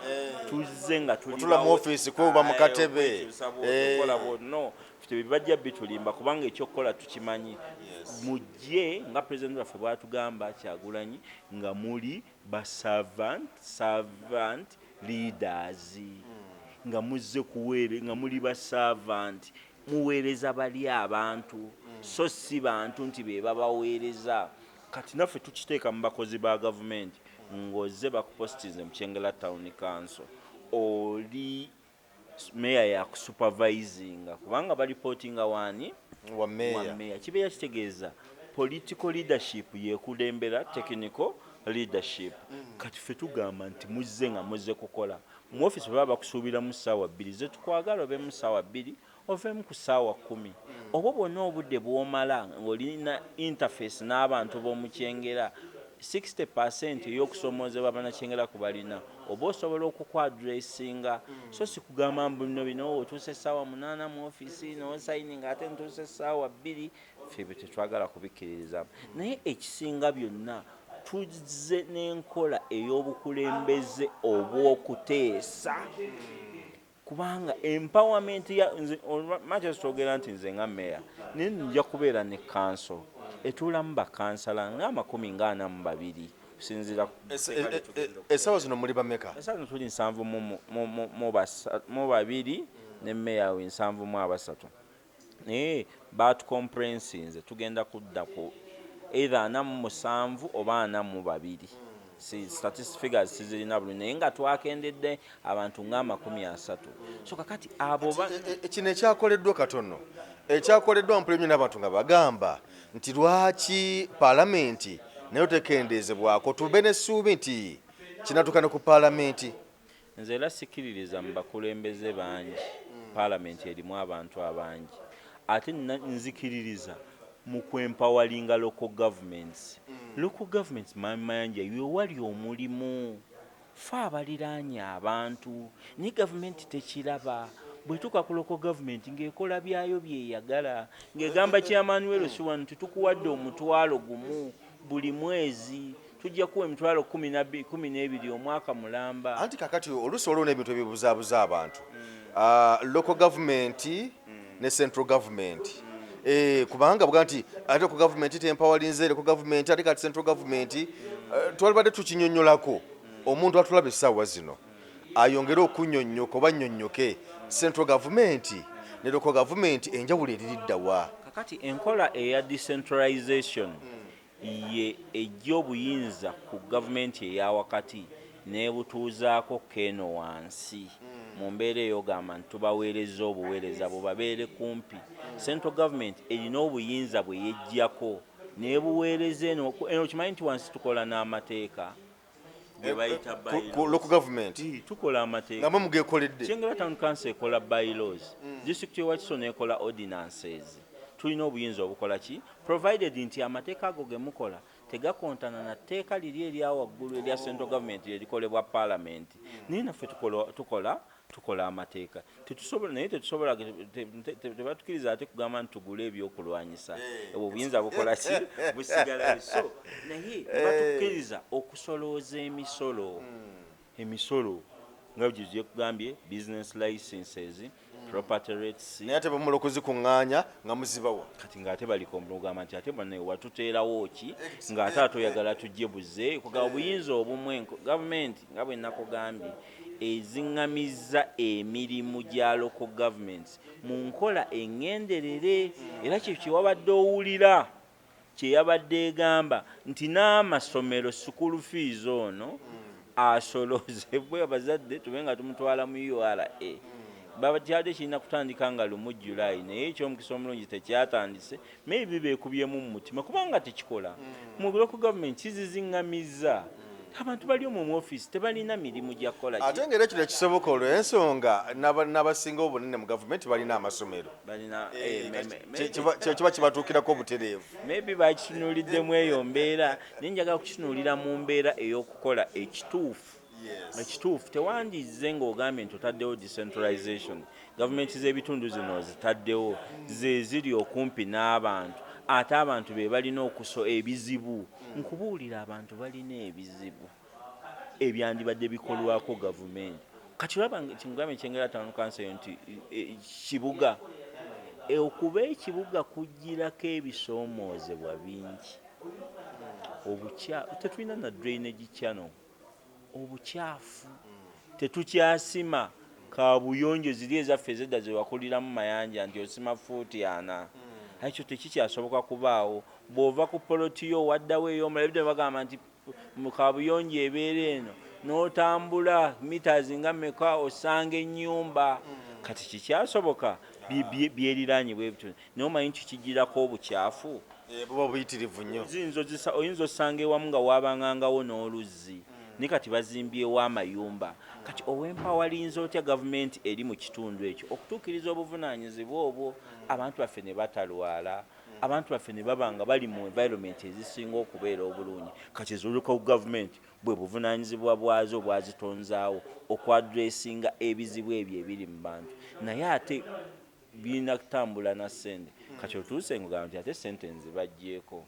tuzze nga tula mu office kuba mu katebe no tebibajja bitulimba kubanga ekyokukola tukimanyi mujje nga president waffe bwatugamba Kyagulanyi nga muli servant leaders nga muzze kuweere nga muli ba servant muweereza bali abantu so si bantu nti be babaweereza kati naffe tukiteeka mu bakozi ba gavumenti ng'ozze bakupostinze mu Kyengera town council oli meya ya kusupervisinga kubanga balipootinga wani wa meya kibeera kitegeeza political leadership yekulembera technical leadership kati ffe tugamba nti muzze nga muzze kukola mu office baba bakusuubira mu ssaawa 2 ze tukwagala obe mu ssaawa 2 ovemu ku ssaawa 10 oba bwonna obudde bw'omala ng'olina interface n'abantu b'omu Kyengera 60% ey'okusomoozebwa bannakyengera ku balina oba osobola okukwadressinga so si kugamba bino bino otuuse essaawa 8 mu office n'osayininga ate ntuuse essaawa 2 ffe bye tetwagala kubikkiririzamu naye ekisinga byonna tuzze n'enkola ey'obukulembeze obw'okuteesa kubanga empowerment makyasi twogera nti nze nga meya naye nja kubeera ne council etuulamu bakansala nga 42 kusinziira essaawa zino muli bameka essaawa zino tuli 7 ne meya we 7 naye batukompulensinze tugenda kudda ku either 47 oba 42 statistics figures sizirina bulungi naye nga twakendedde abantu nga 30 so kakati abo kino ekyakoleddwa katono ekyakoleddwa mpulemu n'abantu nga bagamba nti lwaki paalamenti nayo tekendezebwako tube n'essuubi nti kinatukane ku paalamenti nze era sikiririza mu bakulembeze bangi paalamenti erimu abantu abangi ate nzikiririza mu kwempawalinga local governments local governments mayanja yewali omulimu fe abaliraanye abantu ne gavumenti tekiraba bwetuka ku local government ng'ekola byayo byeyagala ng'egamba Kyamanuel Siwanu tutukuwadde omutwalo gumu buli mwezi tujja kuwa emitwalo 12 omwaka mulamba anti kakati oluusi olwo n'ebintu ebibuzaabuza abantu local government ne central government kubanga bwa nti ate local government tempawalinze local government ate kati central government twalibadde tukinyonnyolako omuntu atulaba essaawa zino ayongere okunnyonnyoka oba nnyonnyoke central government ne local government enjawulo eririddawa kakati enkola eya decentralization ye ejja obuyinza ku gavumenti eya wakati n'ebutuuzaako keno wansi mu mbeera ey'ogamba nti tubaweereza obuweereza bubabeere kumpi. Central government erina obuyinza bwe yeggyako n'ebuweereza eno kimanyi nti wansi tukola n'amateeka ge bayita local government tukola amateeka namwe mugekoledde. Kyengera Town Council ekola bylaws, district y'Wakiso n'ekola ordinances. Tulina obuyinza obukola ki provided nti amateeka ago ge mukola tegakontana na tteeka liri erya waggulu erya central government erikolebwa parliament. Naye naffe tukola amateeka naye tetusobola tebatukiriza ate kugamba nti tugule ebyokulwanyisa. Obwo obuyinza bukola ki busigalayo. So naye batukkiriza okusolooza emisolo nga bwe kugambye business licenses, property rates. Naye ate bamula okuzikuŋŋaanya nga muzibawa kati ng'ate balikogamba nti ate bane watuteerawo ki ng'ate atoyagala tujje buze kugaba obuyinza obumwe gavumenti nga bwe nakugambye eziŋŋamizza emirimu gya local governments mu nkola eŋŋenderere. Era kyo kyewabadde owulira kyeyabadde egamba nti n'amasomero school fees ono asoloozebwe abazadde tube nga tumutwala mu URA. Babakyadde kirina kutandika nga lumu July, naye ekyomukisa omulungi tekyatandise. Maybe beekubyemu mu mutima kubanga tekikola. Mu local government kiziziŋŋamizza. Abantu bali mu office tebalina mirimu gya kola. Ate ng'era kino kisoboka olw'ensonga n'abasinga obunene mu gavumenti balina amasomero. Kiba kibatuukirako obutereevu. Maybe bakitunuuliddemu eyo mbeera, naye njagala kukitunuulira mu mbeera ey'okukola ekituufu. Ekituufu tewandize ng'ogambye nti otaddewo decentralization. Gavumenti z'ebitundu zino zitaddewo ze ziri okumpi n'abantu, ate abantu be balina ebizibu. Nkubuulira abantu balina ebizibu ebyandibadde bikolwako gavumenti. Kati olaba kingambye Kyengera Town Council nti kibuga okuba ekibuga kugirako ebisoomoozebwa bingi. Tetulina na drainage channel, obukyafu tetukyasima kaabuyonjo ziri ezaffe ezedda ze wakuliramu mayanja nti osima fuuti 4. Ekyo tekikyasoboka kubaawo. Bw'ova ku polotiyo waddawo ey'omulabidde bagamba nti mu kaabuyonjo ebeera eno n'otambula meters nga mmeka osanga ennyumba. Kati kikyasoboka byeriraanye bwe bityo. Naye omanyi nti kigirako obukyafu buba buyitirivu nnyo. Oyinza osanga ewamu nga waabangangawo n'oluzzi naye kati bazimbyewo amayumba. Kati ow'empawalinza otya gavumenti eri mu kitundu ekyo okutuukiriza obuvunaanyizibwa obwo? Abantu baffe ne batalwala, abantu baffe ne baba nga bali mu environment ezisinga okubeera obulungi. Kati ez'oluka gavumenti bwe buvunaanyizibwa bwazo bwazitonzaawo okwadressinga ebizibu ebyo ebiri mu bantu. Naye ate birina kutambula na ssente. Kati otuuse ng'ogamba nti ate ssente nzibaggyeko.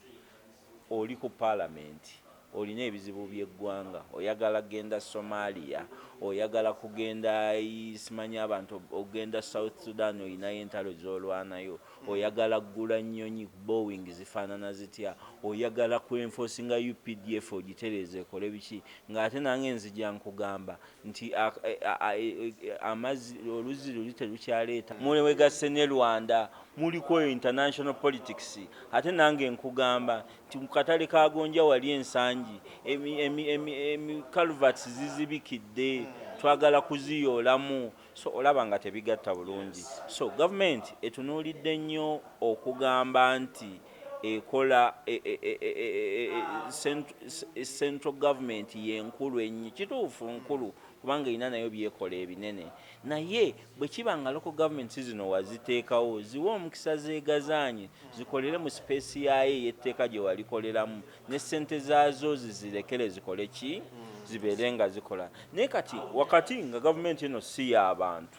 Oli ku paalamenti, olina ebizibu by'eggwanga, oyagala kugenda Somalia, oyagala kugenda simanyi abantu ogenda South Sudan olinayo entalo z'olwanayo, oyagala kugula nnyonyi Boeing zifaanana zitya, oyagala kwenforcinga UPDF ogitereeze ekole biki, ng'ate nange nzija nkugamba nti amazzi oluzzi luli terukyaleeta mulewegasse ne Rwanda muliko international politics. Ate nange nkugamba nti mu katale ka Gonja wali ensangi calverts zizibikidde twagala kuziyoolamu. So olaba nga tebigatta bulungi. So gavumenti etunuulidde nnyo okugamba nti ekola central government yenkulu ennyo. Kituufu nkulu kubanga erina nayo byekola ebinene, naye bwe kiba nga local government zino waziteekawo ziwe omukisa zeegazaanye zikolere mu space yayo ey'etteeka gye walikoleramu ne ssente zaazo zizirekere zikole ki zibeere nga zikola. Naye kati wakati nga gavumenti eno si y'abantu,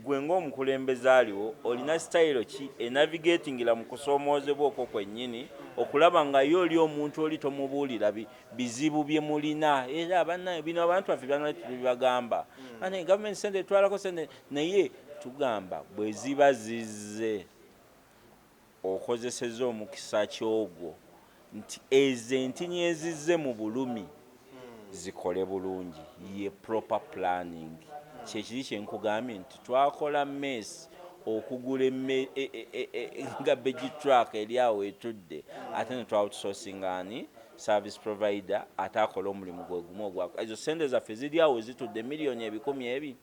gwe ng'omukulembeze aliwo olina sitayiro ki enavigatingira mu kusoomoozebwa okwo kwennyini okulaba nga yo oli omuntu oli tomubuulira bizibu bye mulina. Era bino abantu baffe bibagamba ane gavumenti sente etwalako sente, naye tugamba bwe ziba zizze okozesezza omukisa kyogwo nti ezo entini ezizze mu bulumi zikole bulungi, ye proper planning. Kyekiri kyenkugambye nti twakola mess okugula nga beji truck eri awo etudde ate ne twawutusoosingaani service provider atakola omulimu gwe gumu ogwako. Ezo sente zaffe ziri awo zitudde miliyoni 100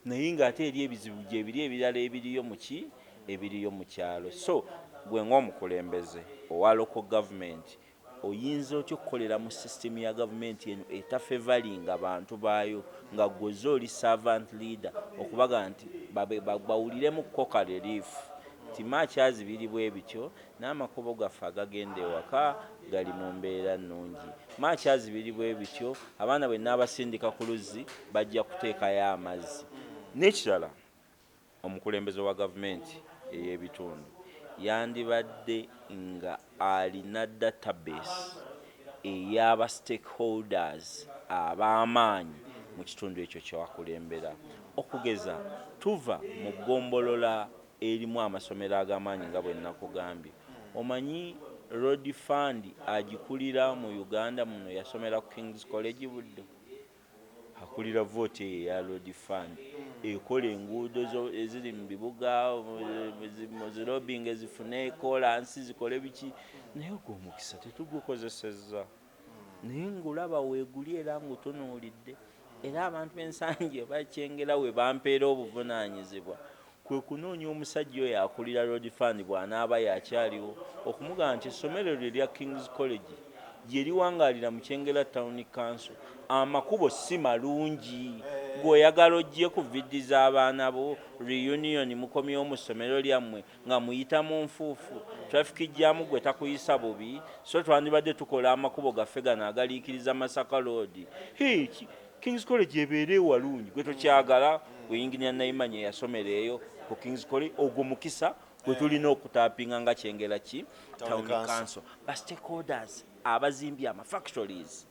naye ng'ate eri ebizibu gye ebiri ebirala ebiriyo mu kyalo. So gwe ng'omukulembeze owa local government oyinza otya okukolera mu system ya gavumenti eno etafevalinga abantu baayo nga gwoze oli servant leader okubaga nti bawuliremu koka relief ti makyazi biri bwe bityo n'amakubo gaffe agagenda ewaka gali mu mbeera nnungi. Makyazi biri bwe bityo abaana bwe n'abasindika ku luzzi bajja kuteekayo amazzi. N'ekirala omukulembeze wa gavumenti ey'ebitundu yandibadde nga alina database ey'aba stakeholders ab'amaanyi mu kitundu ekyo kyewakulembera. Okugeza tuva mu ggombolola erimu amasomero ag'amaanyi nga bwe nakugambye. Omanyi road fund agikulira mu Uganda muno yasomera ku King's College Buddo. Akulira vote eya road fund ekola enguudo eziri mu bibuga zirobing ezifune kolansi zikole biki naye ogw'omukisa tetugukozesezza. Naye ng'olaba weeguli era ng'otunuulidde era abantu b'ensangi bakyengera we bampeera obuvunaanyizibwa kwe kunoonya omusajja oyo akulira road fund bw'anaaba yakyaliwo okumugamba nti essomero lye lya King's College gye liwangaalira mu Kyengera Town Council amakubo si malungi gw'oyagala ojje ku viddi z'abaana bo reunion mukomyewo mu ssomero lyammwe nga muyita mu nfuufu traffic jam gwe takuyisa bubi so twandibadde tukola amakubo gaffe gano agaliikiriza Masaka Road. King's College ebeere walungi gwe tokyagala gwe Engineer Naimanya yasomera eyo ku King's College ogwo mukisa gwe tulina okutaapinga nga Kyengera Town Council. Ba stakeholders abazimbye factories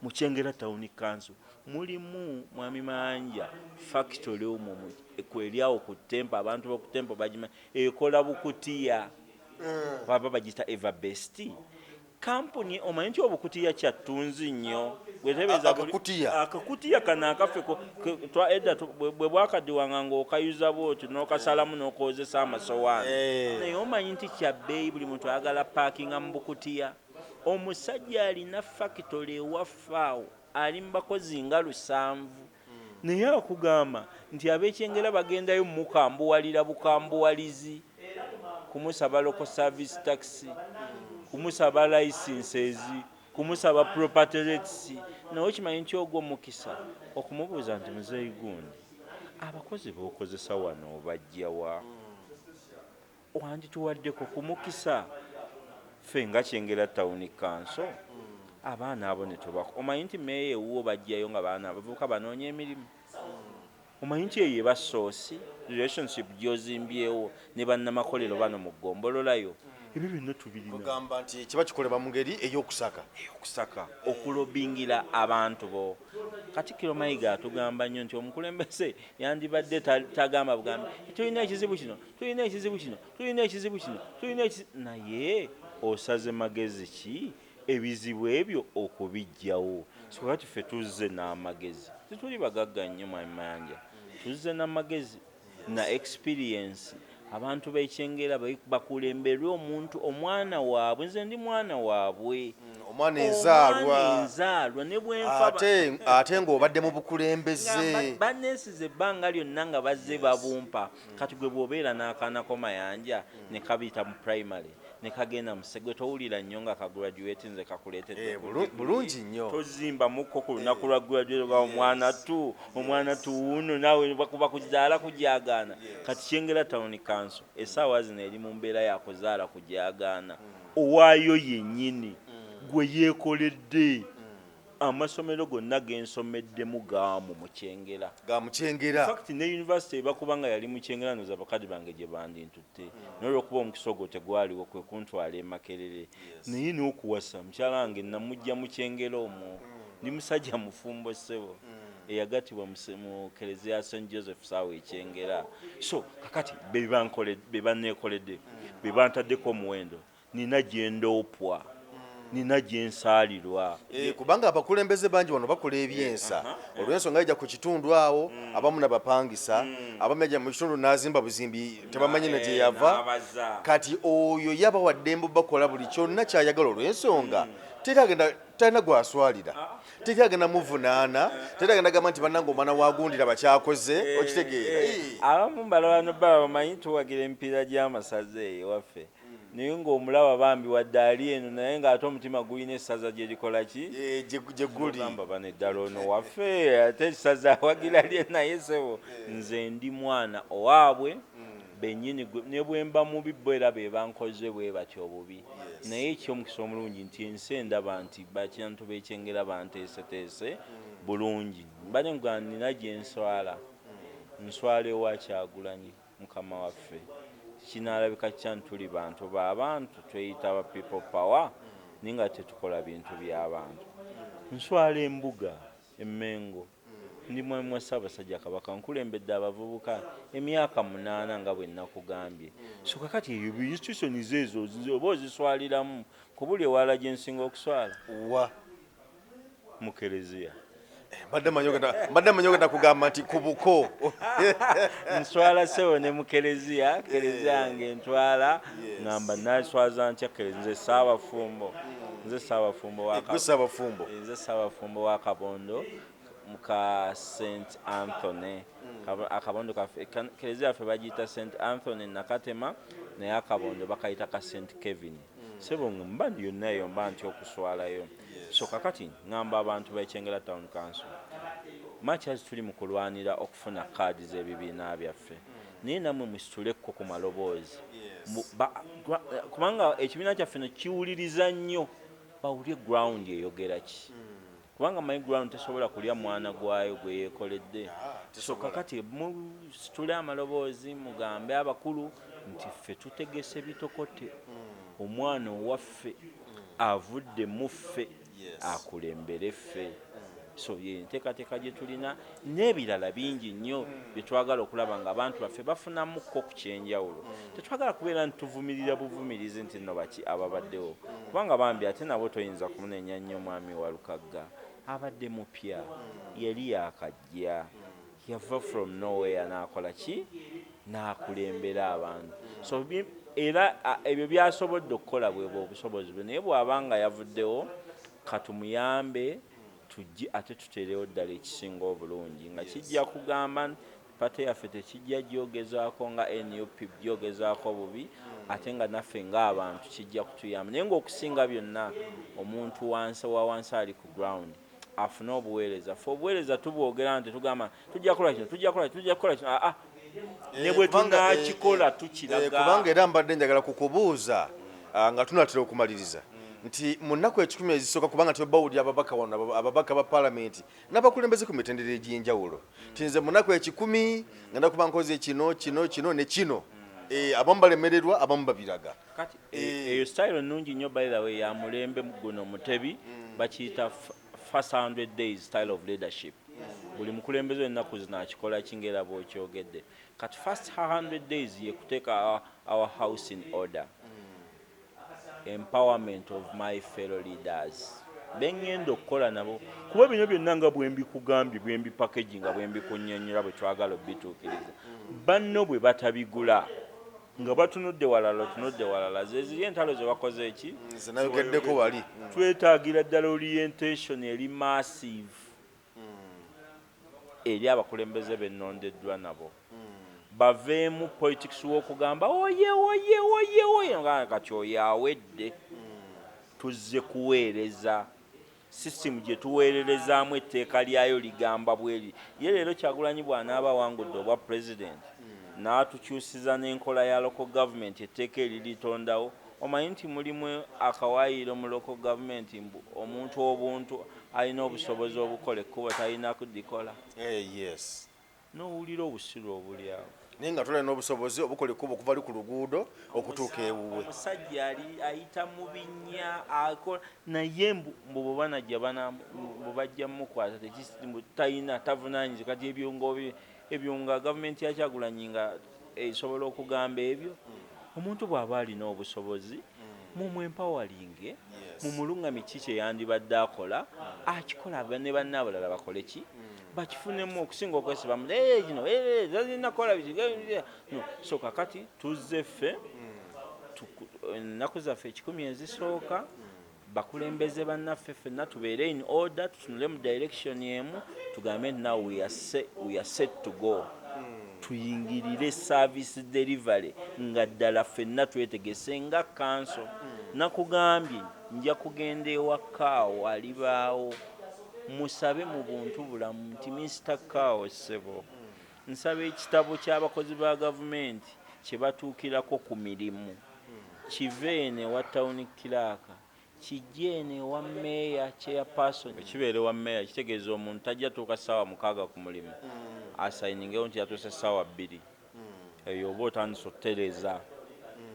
mu Kyengera Town Council mulimu Mwami Manja factory omwo kweriawo ku Tempo abantu b'oku Tempo bagima ekola bukutiya baba bagita Everbest company omanyi nti obukutiya kyattunzi nnyo gwetebeza akakutiya kana akafe twa edda bwe bwakadiwanga ng'okayuza bwoti n'okasalamu n'okozesa amasowaani naye omanyi nti kyabbeeyi buli muntu ayagala paakinga mu bukutiya. Omusajja alina factory ewaffe awo ali mu bakozi nga 7 naye akugamba nti ab'Ekyengera bagendayo mukambuwalira bukambuwalizi kumusaba local service tax kumusaba licenses kumusaba property rates nawe okimanyi nti ogwo mukisa okumubuuza nti muzeeyi gundi abakozi b'okozesa wano bajjawa wandituwaddeko kumukisa ffe nga Kyengera Town Council abaana abo ne tubako. Omanyi nti meeya ewuwo bajjayo nga baana abavubuka banoonya emirimu. Omanyi nti eyo eba source relationship gy'ozimbyewo ne bannamakolero bano mu ggombolola ebyo byonna tubirina. Ogamba nti kiba kikolebwa mu ngeri ey'okusaka okulobingira abantu bo. Katikkiro Mayiga atugamba nnyo nti omukulembeze yandibadde tagamba bugambi tulina ekizibu kino naye osaze magezi ki ebizibu ebyo okubijjawo. So kati ffe tuzze n'amagezi tetuli bagagga nnyo Mwami Manja tuzze n'amagezi na experience abantu b'Ekyengera bakulemberwe omuntu omwana waabwe nze ndi mwana waabwe omwana enzaalwa ne bwenfa ate ng'obadde mu bukulembeze banneesize ebbanga lyonna nga bazze babumpa kati gwe bw'obeera n'akaanako Mayanja ne kabiyita mu primary ne kagenda mu Segwe towulira nnyo nga kagraduate nze kakuleetedde bulungi nnyo tozimba mukko ku lunaku lwa graduate ga omwana tu wuno naawe bakuba kuzaala kujagaana kati Kyengera Town Council essaawa zino eri mu mbeera ya kuzaala kujagaana owaayo yennyini gwe yeekoledde amasomero gonna gensomeddemu gaamu mu Kyengera fact ne university ebakubanga yali mu Kyengera noza bakadi bange gye bandintutte n'olwokuba omukisa ogwo tegwaliwo kwe kuntwala e Makerere naye n'okuwasa mukyala wange namujja mu Kyengera omwo ndi musajja mufumbo ssebo eyagatibwa mu Kereziya ya St. Joseph saawa Ekyengera. So kakati be banneekoledde be bantaddeko omuwendo nina gye ndoopwa nina gye nsaalirwa kubanga abakulembeze bangi wano bakola ebyensa olw'ensonga ejja ku kitundu awo abamu nabapangisa abamu ejja mu kitundu n'azimba buzimbi tebamanyi ne gye yava kati oyo yabawadde embu bakola buli kyonna kyayagala olw'ensonga tekagenda talina gwaswalira tekagenda muvunaana tekagenda gamba nti bannange omwana wagundira bakyakoze okitegeera abamu balabano baba bamanyi tuwagira emipiira gy'amasaza ewaffe naye ng'omulaba bambi wadde ali eno naye ng'ate omutima gulina essaza gye likola ki gye guli gamba bano eddala ono waffe ate esaza awagira lye naye sebo nze ndi mwana owaabwe bennyini ne bwe mba mubi bo era be bankoze bwe batyo obubi naye ekyomukisa omulungi nti ensi endaba nti bakintu bekyengera banteeseteese bulungi mbale nga nina gye nswala ewa Kyagulanyi mukama waffe kinaalabika kitya tuli bantu b'abantu tweyita ba people power naye nga tetukola bintu by'abantu nswala embuga emmengo ndi mwami wa Ssaabasajja Kabaka nkulembedde abavubuka emyaka 8 nga bwe nakugambye so kakati ebyo institutions ezo oba oziswaliramu kubuli ewala gye nsinga okuswala wa mu Kereziya mbadde manyi ogenda kugamba nti kubuko nswala sewo ne mu Kereziya yange ntwala ngamba naswaza ntya nze Ssaabafumbo wa Kabondo muka St Anthony akabondo kaffe Kereziya yaffe bagiyita St Anthony Nakatema naye akabondo bakayita ka St Kevin sebo mba ndi yonna eyo mba nti okuswalayo so kakati ngamba abantu b'Ekyengera Town Council machas tuli mu kulwanira okufuna kaadi z'ebibiina byaffe naye namwe musitulekko ku maloboozi kubanga ekibiina kyaffe no kiwuliriza nnyo bawulye ground eyogera ki kubanga my ground tesobola kulya mwana gwayo gwe yeekoledde so kakati musitule amaloboozi mugambe abakulu nti ffe tutegese bitokote omwana owaffe avudde muffe akulembere ffe so ye nteekateeka gye tulina n'ebirala bingi nnyo bye twagala okulaba nga abantu baffe bafunamukko ku kyenjawulo tetwagala kubeera nti tuvumirira buvumirizi nti nno baki ababaddewo kubanga bambi ate nabo toyinza kumunenya nnyo mwami wa Lukagga abadde mupya yali yakajja yava from nowhere n'akola ki n'akulembera abantu so era ebyo byasobodde okukola bwebwe obusobozi bwe naye bw'abanga yavuddewo katumuyambe tujje ate tuteerewo ddala ekisinga obulungi nga kijja kugamba pate yaffe tekijja gyogezaako nga NUP gyogezaako bubi ate nga naffe ng'abantu kijja kutuyamba naye ng'okusinga byonna omuntu wansi ali ku ground afuna obuweereza ffe obuweereza tubwogera nti tugamba tujja kukola kino ne bwe tunakikola tukiraga kubanga era mbadde njagala kukubuuza nga tunatera okumaliriza nti mu nnaku 10 ezisooka kubanga tebawulira ababaka wano ababaka ba palamenti n'abakulembeze ku mitendera egy'enjawulo nti nze mu nnaku 10 ngenda kuba nkoze kino ne kino abamu balemererwa abamu babiraga kati eyo style nnungi nnyo by the way ya mulembe guno Mutebi bakiyita first 100 days style of leadership buli mukulembeze ennaku zino akikola kingera bw'okyogedde kati first 100 days ye kuteeka our house in order empowerment of my fellow leaders bengenda okukola nabo kuba bino byonna nga bwembikugambye bwembipackaging bwembikunnyonnyola bwe twagala obituukiriza banno bwe batabigula nga batunudde walala zeziri entalo ze bakoze eki nayogeddeko wali twetaagira ddala orientation eri massive eri abakulembeze bennondeddwa nabo baveemu politics w'okugamba oye nga kati oyo awedde tuzze kuweereza system gye tuweererezaamu etteeka lyayo ligamba bweri ye leero Kyagulanyi bw'anaaba wangudde obwa president n'atukyusiza n'enkola ya local government etteeka eriritondawo omanyi nti mulimu akawaayiro mu local government omuntu obuntu alina obusobozi obukola ekkubo talina kudikola yes n'owulira obusiru obuli awo naye nga tulina n'obusobozi obukola ekkubo okuva ali ku luguudo okutuuka ewuwe omusajja ayita mu binnya akola naye mbu bwe banajja bajja mukwata talina tavunaanyizi kati ebyo nga gavumenti ya Kyagulanyi nga esobola okugamba ebyo omuntu bw'aba alina obusobozi mumwempawalinge mumulungamye ki kye yandibadde akola akikola ne banne abalala bakole ki bakifunemu okusinga okwesibamu kino zalinakola so kakati tuzze ffe ennaku zaffe 10 ezisooka bakulembeze bannaffe ffenna tubeere in order, tutunule mu direction emu, tugambe now we are set to go. Tuyingirire service delivery nga ddala ffenna twetegese nga council. Nakugambye nja kugenda ewaka walibaawo musabe mu buntu bulamu nti Mr. Kao Ssebo nsaba ekitabo ky'abakozi ba gavumenti kye batuukirako ku mirimu kive eno ewa town clerk kijje eno ewa meeya chairperson. Kibeere wa meeya kitegeeza omuntu tajja tuuka ssaawa 6 ku mulimu asayiningewo nti yatuuse ssaawa 2 eyo oba otandise okutereeza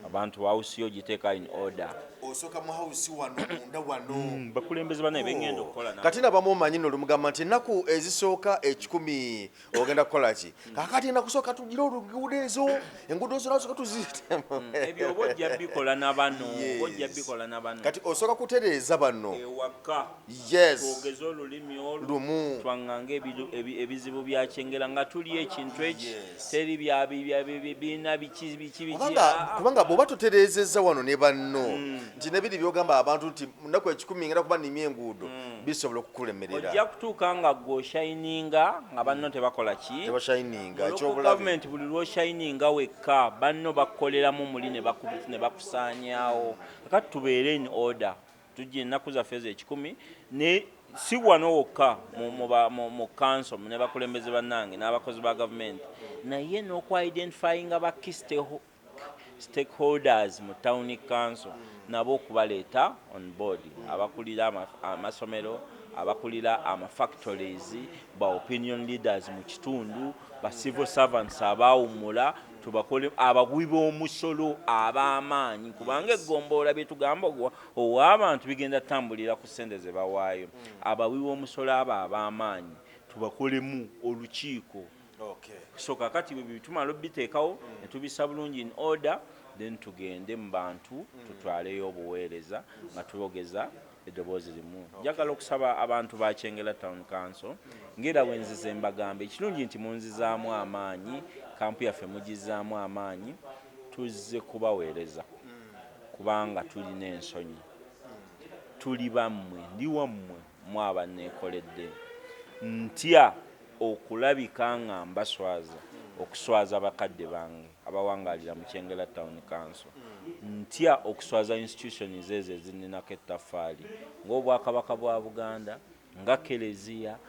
abantu house yo giteeka in order. Osoka mu house wano munda wano bakulembeze bana ebengenda okukola na kati nabamu omanyi n'olumugamba nti ennaku ezisooka 10 ogenda kukola ki kakati ennaku sooka tugira oluguudo ezo enguudo zo nasooka tuziyitemu ebyo oba ojja bikola na bano ojja bikola na bano kati osooka kutereeza bano ewaka twogeze olulimi lumu twanganga ebizibu byakyengera nga tuli ekintu eki teri biina biki kubanga bw'oba tutereezezza wano ne banno nti nebiri byogamba abantu nti munaku 10 ngenda kuba nimye enguudo bisobola okukulemerera ojja kutuuka nga goshayininga nga banno tebakola ki tebashayininga gavumenti buli lwoshayininga wekka banno bakukoleramu muli ne bakusaanyaawo kakati tubeere in order tujja ennaku zaffe ezi10 ne si wano wokka mu council ne bakulembeze bannange n'abakozi ba gavumenti naye n'okwidentifyinga ba key stakeholders mu town council nabo okubaleeta on board abakulira amasomero abakulira amafactories ba opinion leaders mu kitundu ba civil servants abawumula tubakole ababubi b'omusolo ab'amaanyi kubanga eggombola bye tugamba ow'abantu bigenda tambulira ku ssente ze bawaayo ababubi b'omusolo abo ab'amaanyi tubakolemu olukiiko. So kakati bwe tumala obiteekawo ne tubisa bulungi in order then tugende mu bantu tutwaleyo obuweereza nga tuyogeza eddoboozi limu. Njagala okusaba abantu ba Kyengera Town Council ngera bwenzize mbagamba ekirungi nti munzizaamu amaanyi kampu yaffe mugizaamu amaanyi tuzze kubaweereza kubanga tulina ensonyi tuli bammwe ndi wammwe mu abanneekoledde ntya okulabika nga mbaswaza okuswaza bakadde bange abawangaalira mu Kyengera Town Council ntya okuswaza institutions ezo ezininako ettaffaali ng'obwakabaka bwa Buganda nga Keleziya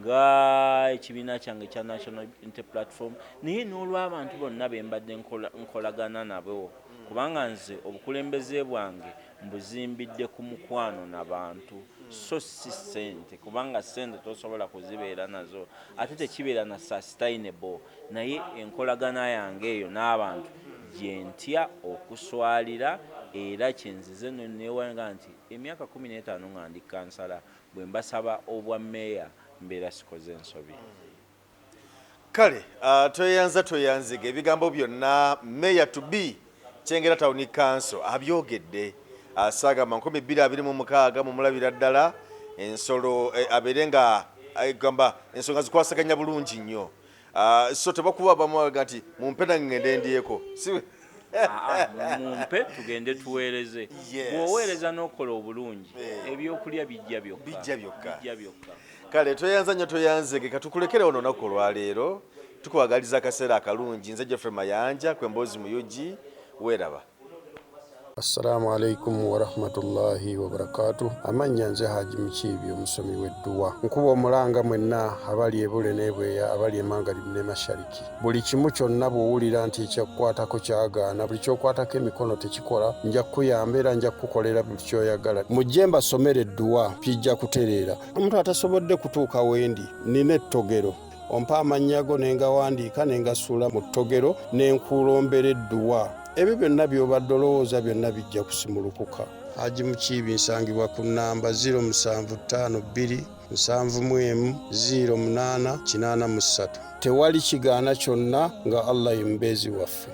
nga ekibiina kyange kya National Unity Platform naye n'olw'abantu bonna be mbadde nkolagana nabo kubanga nze obukulembeze bwange mbuzimbidde ku mukwano n'abantu so si ssente kubanga ssente tosobola kuzibeera nazo ate tekibeera na sustainable naye enkolagana yange eyo n'abantu gye ntya okuswalira era kyenzize nneewanga nti emyaka 15 nga ndi kansala bwe mbasaba obwa meeya mbeera sikoze ensobi. Kale tweyanzega ebigambo byonna meeya to be Kyengera Town Council abyogedde asagamba 2026 mu mulabira ddala ensolo abeere nga agamba ensonga zikwasaganya bulungi nnyo so tebakuba bamuwaga nti mumpe nange ngende ndyeko mumpe tugende tuweereze bw'oweereza n'okola obulungi ebyokulya bijja byokka. Kale tweyanza nnyo tweyanzege katukulekere ono olunaku olwaleero tukuwagaliza akaseera akalungi nze Geoffrey Mayanja kwemboozi muyogi weeraba. Assalamu alaikum wa rahmatullahi wa barakatuh. Amannya nze Haji Mukiibi omusomi w'edduwa. Nkuba omulanga mwenna abali ebule n'ebweya abali emangalimu ne mashariki. Buli kimu kyonna bw'owulira nti ekyakukwatako kyagaana buli kyokwatako emikono tekikola nja kukuyamba era nja kukukolera buli kyoyagala. Mujje mbasomere edduwa kijja kutereera. Omuntu atasobodde kutuuka wendi nina ettogero ompa amannya go ne ngawandiika ne ngasuula mu ttogero ne nkulombera edduwa. Ebyo byonna by'obadde olowooza byonna bijja kusimulukuka. Haji Mukiibi nsangibwa ku nnamba 0752 71 08 83. Tewali kigaana kyonna nga Allah ye mubeezi waffe.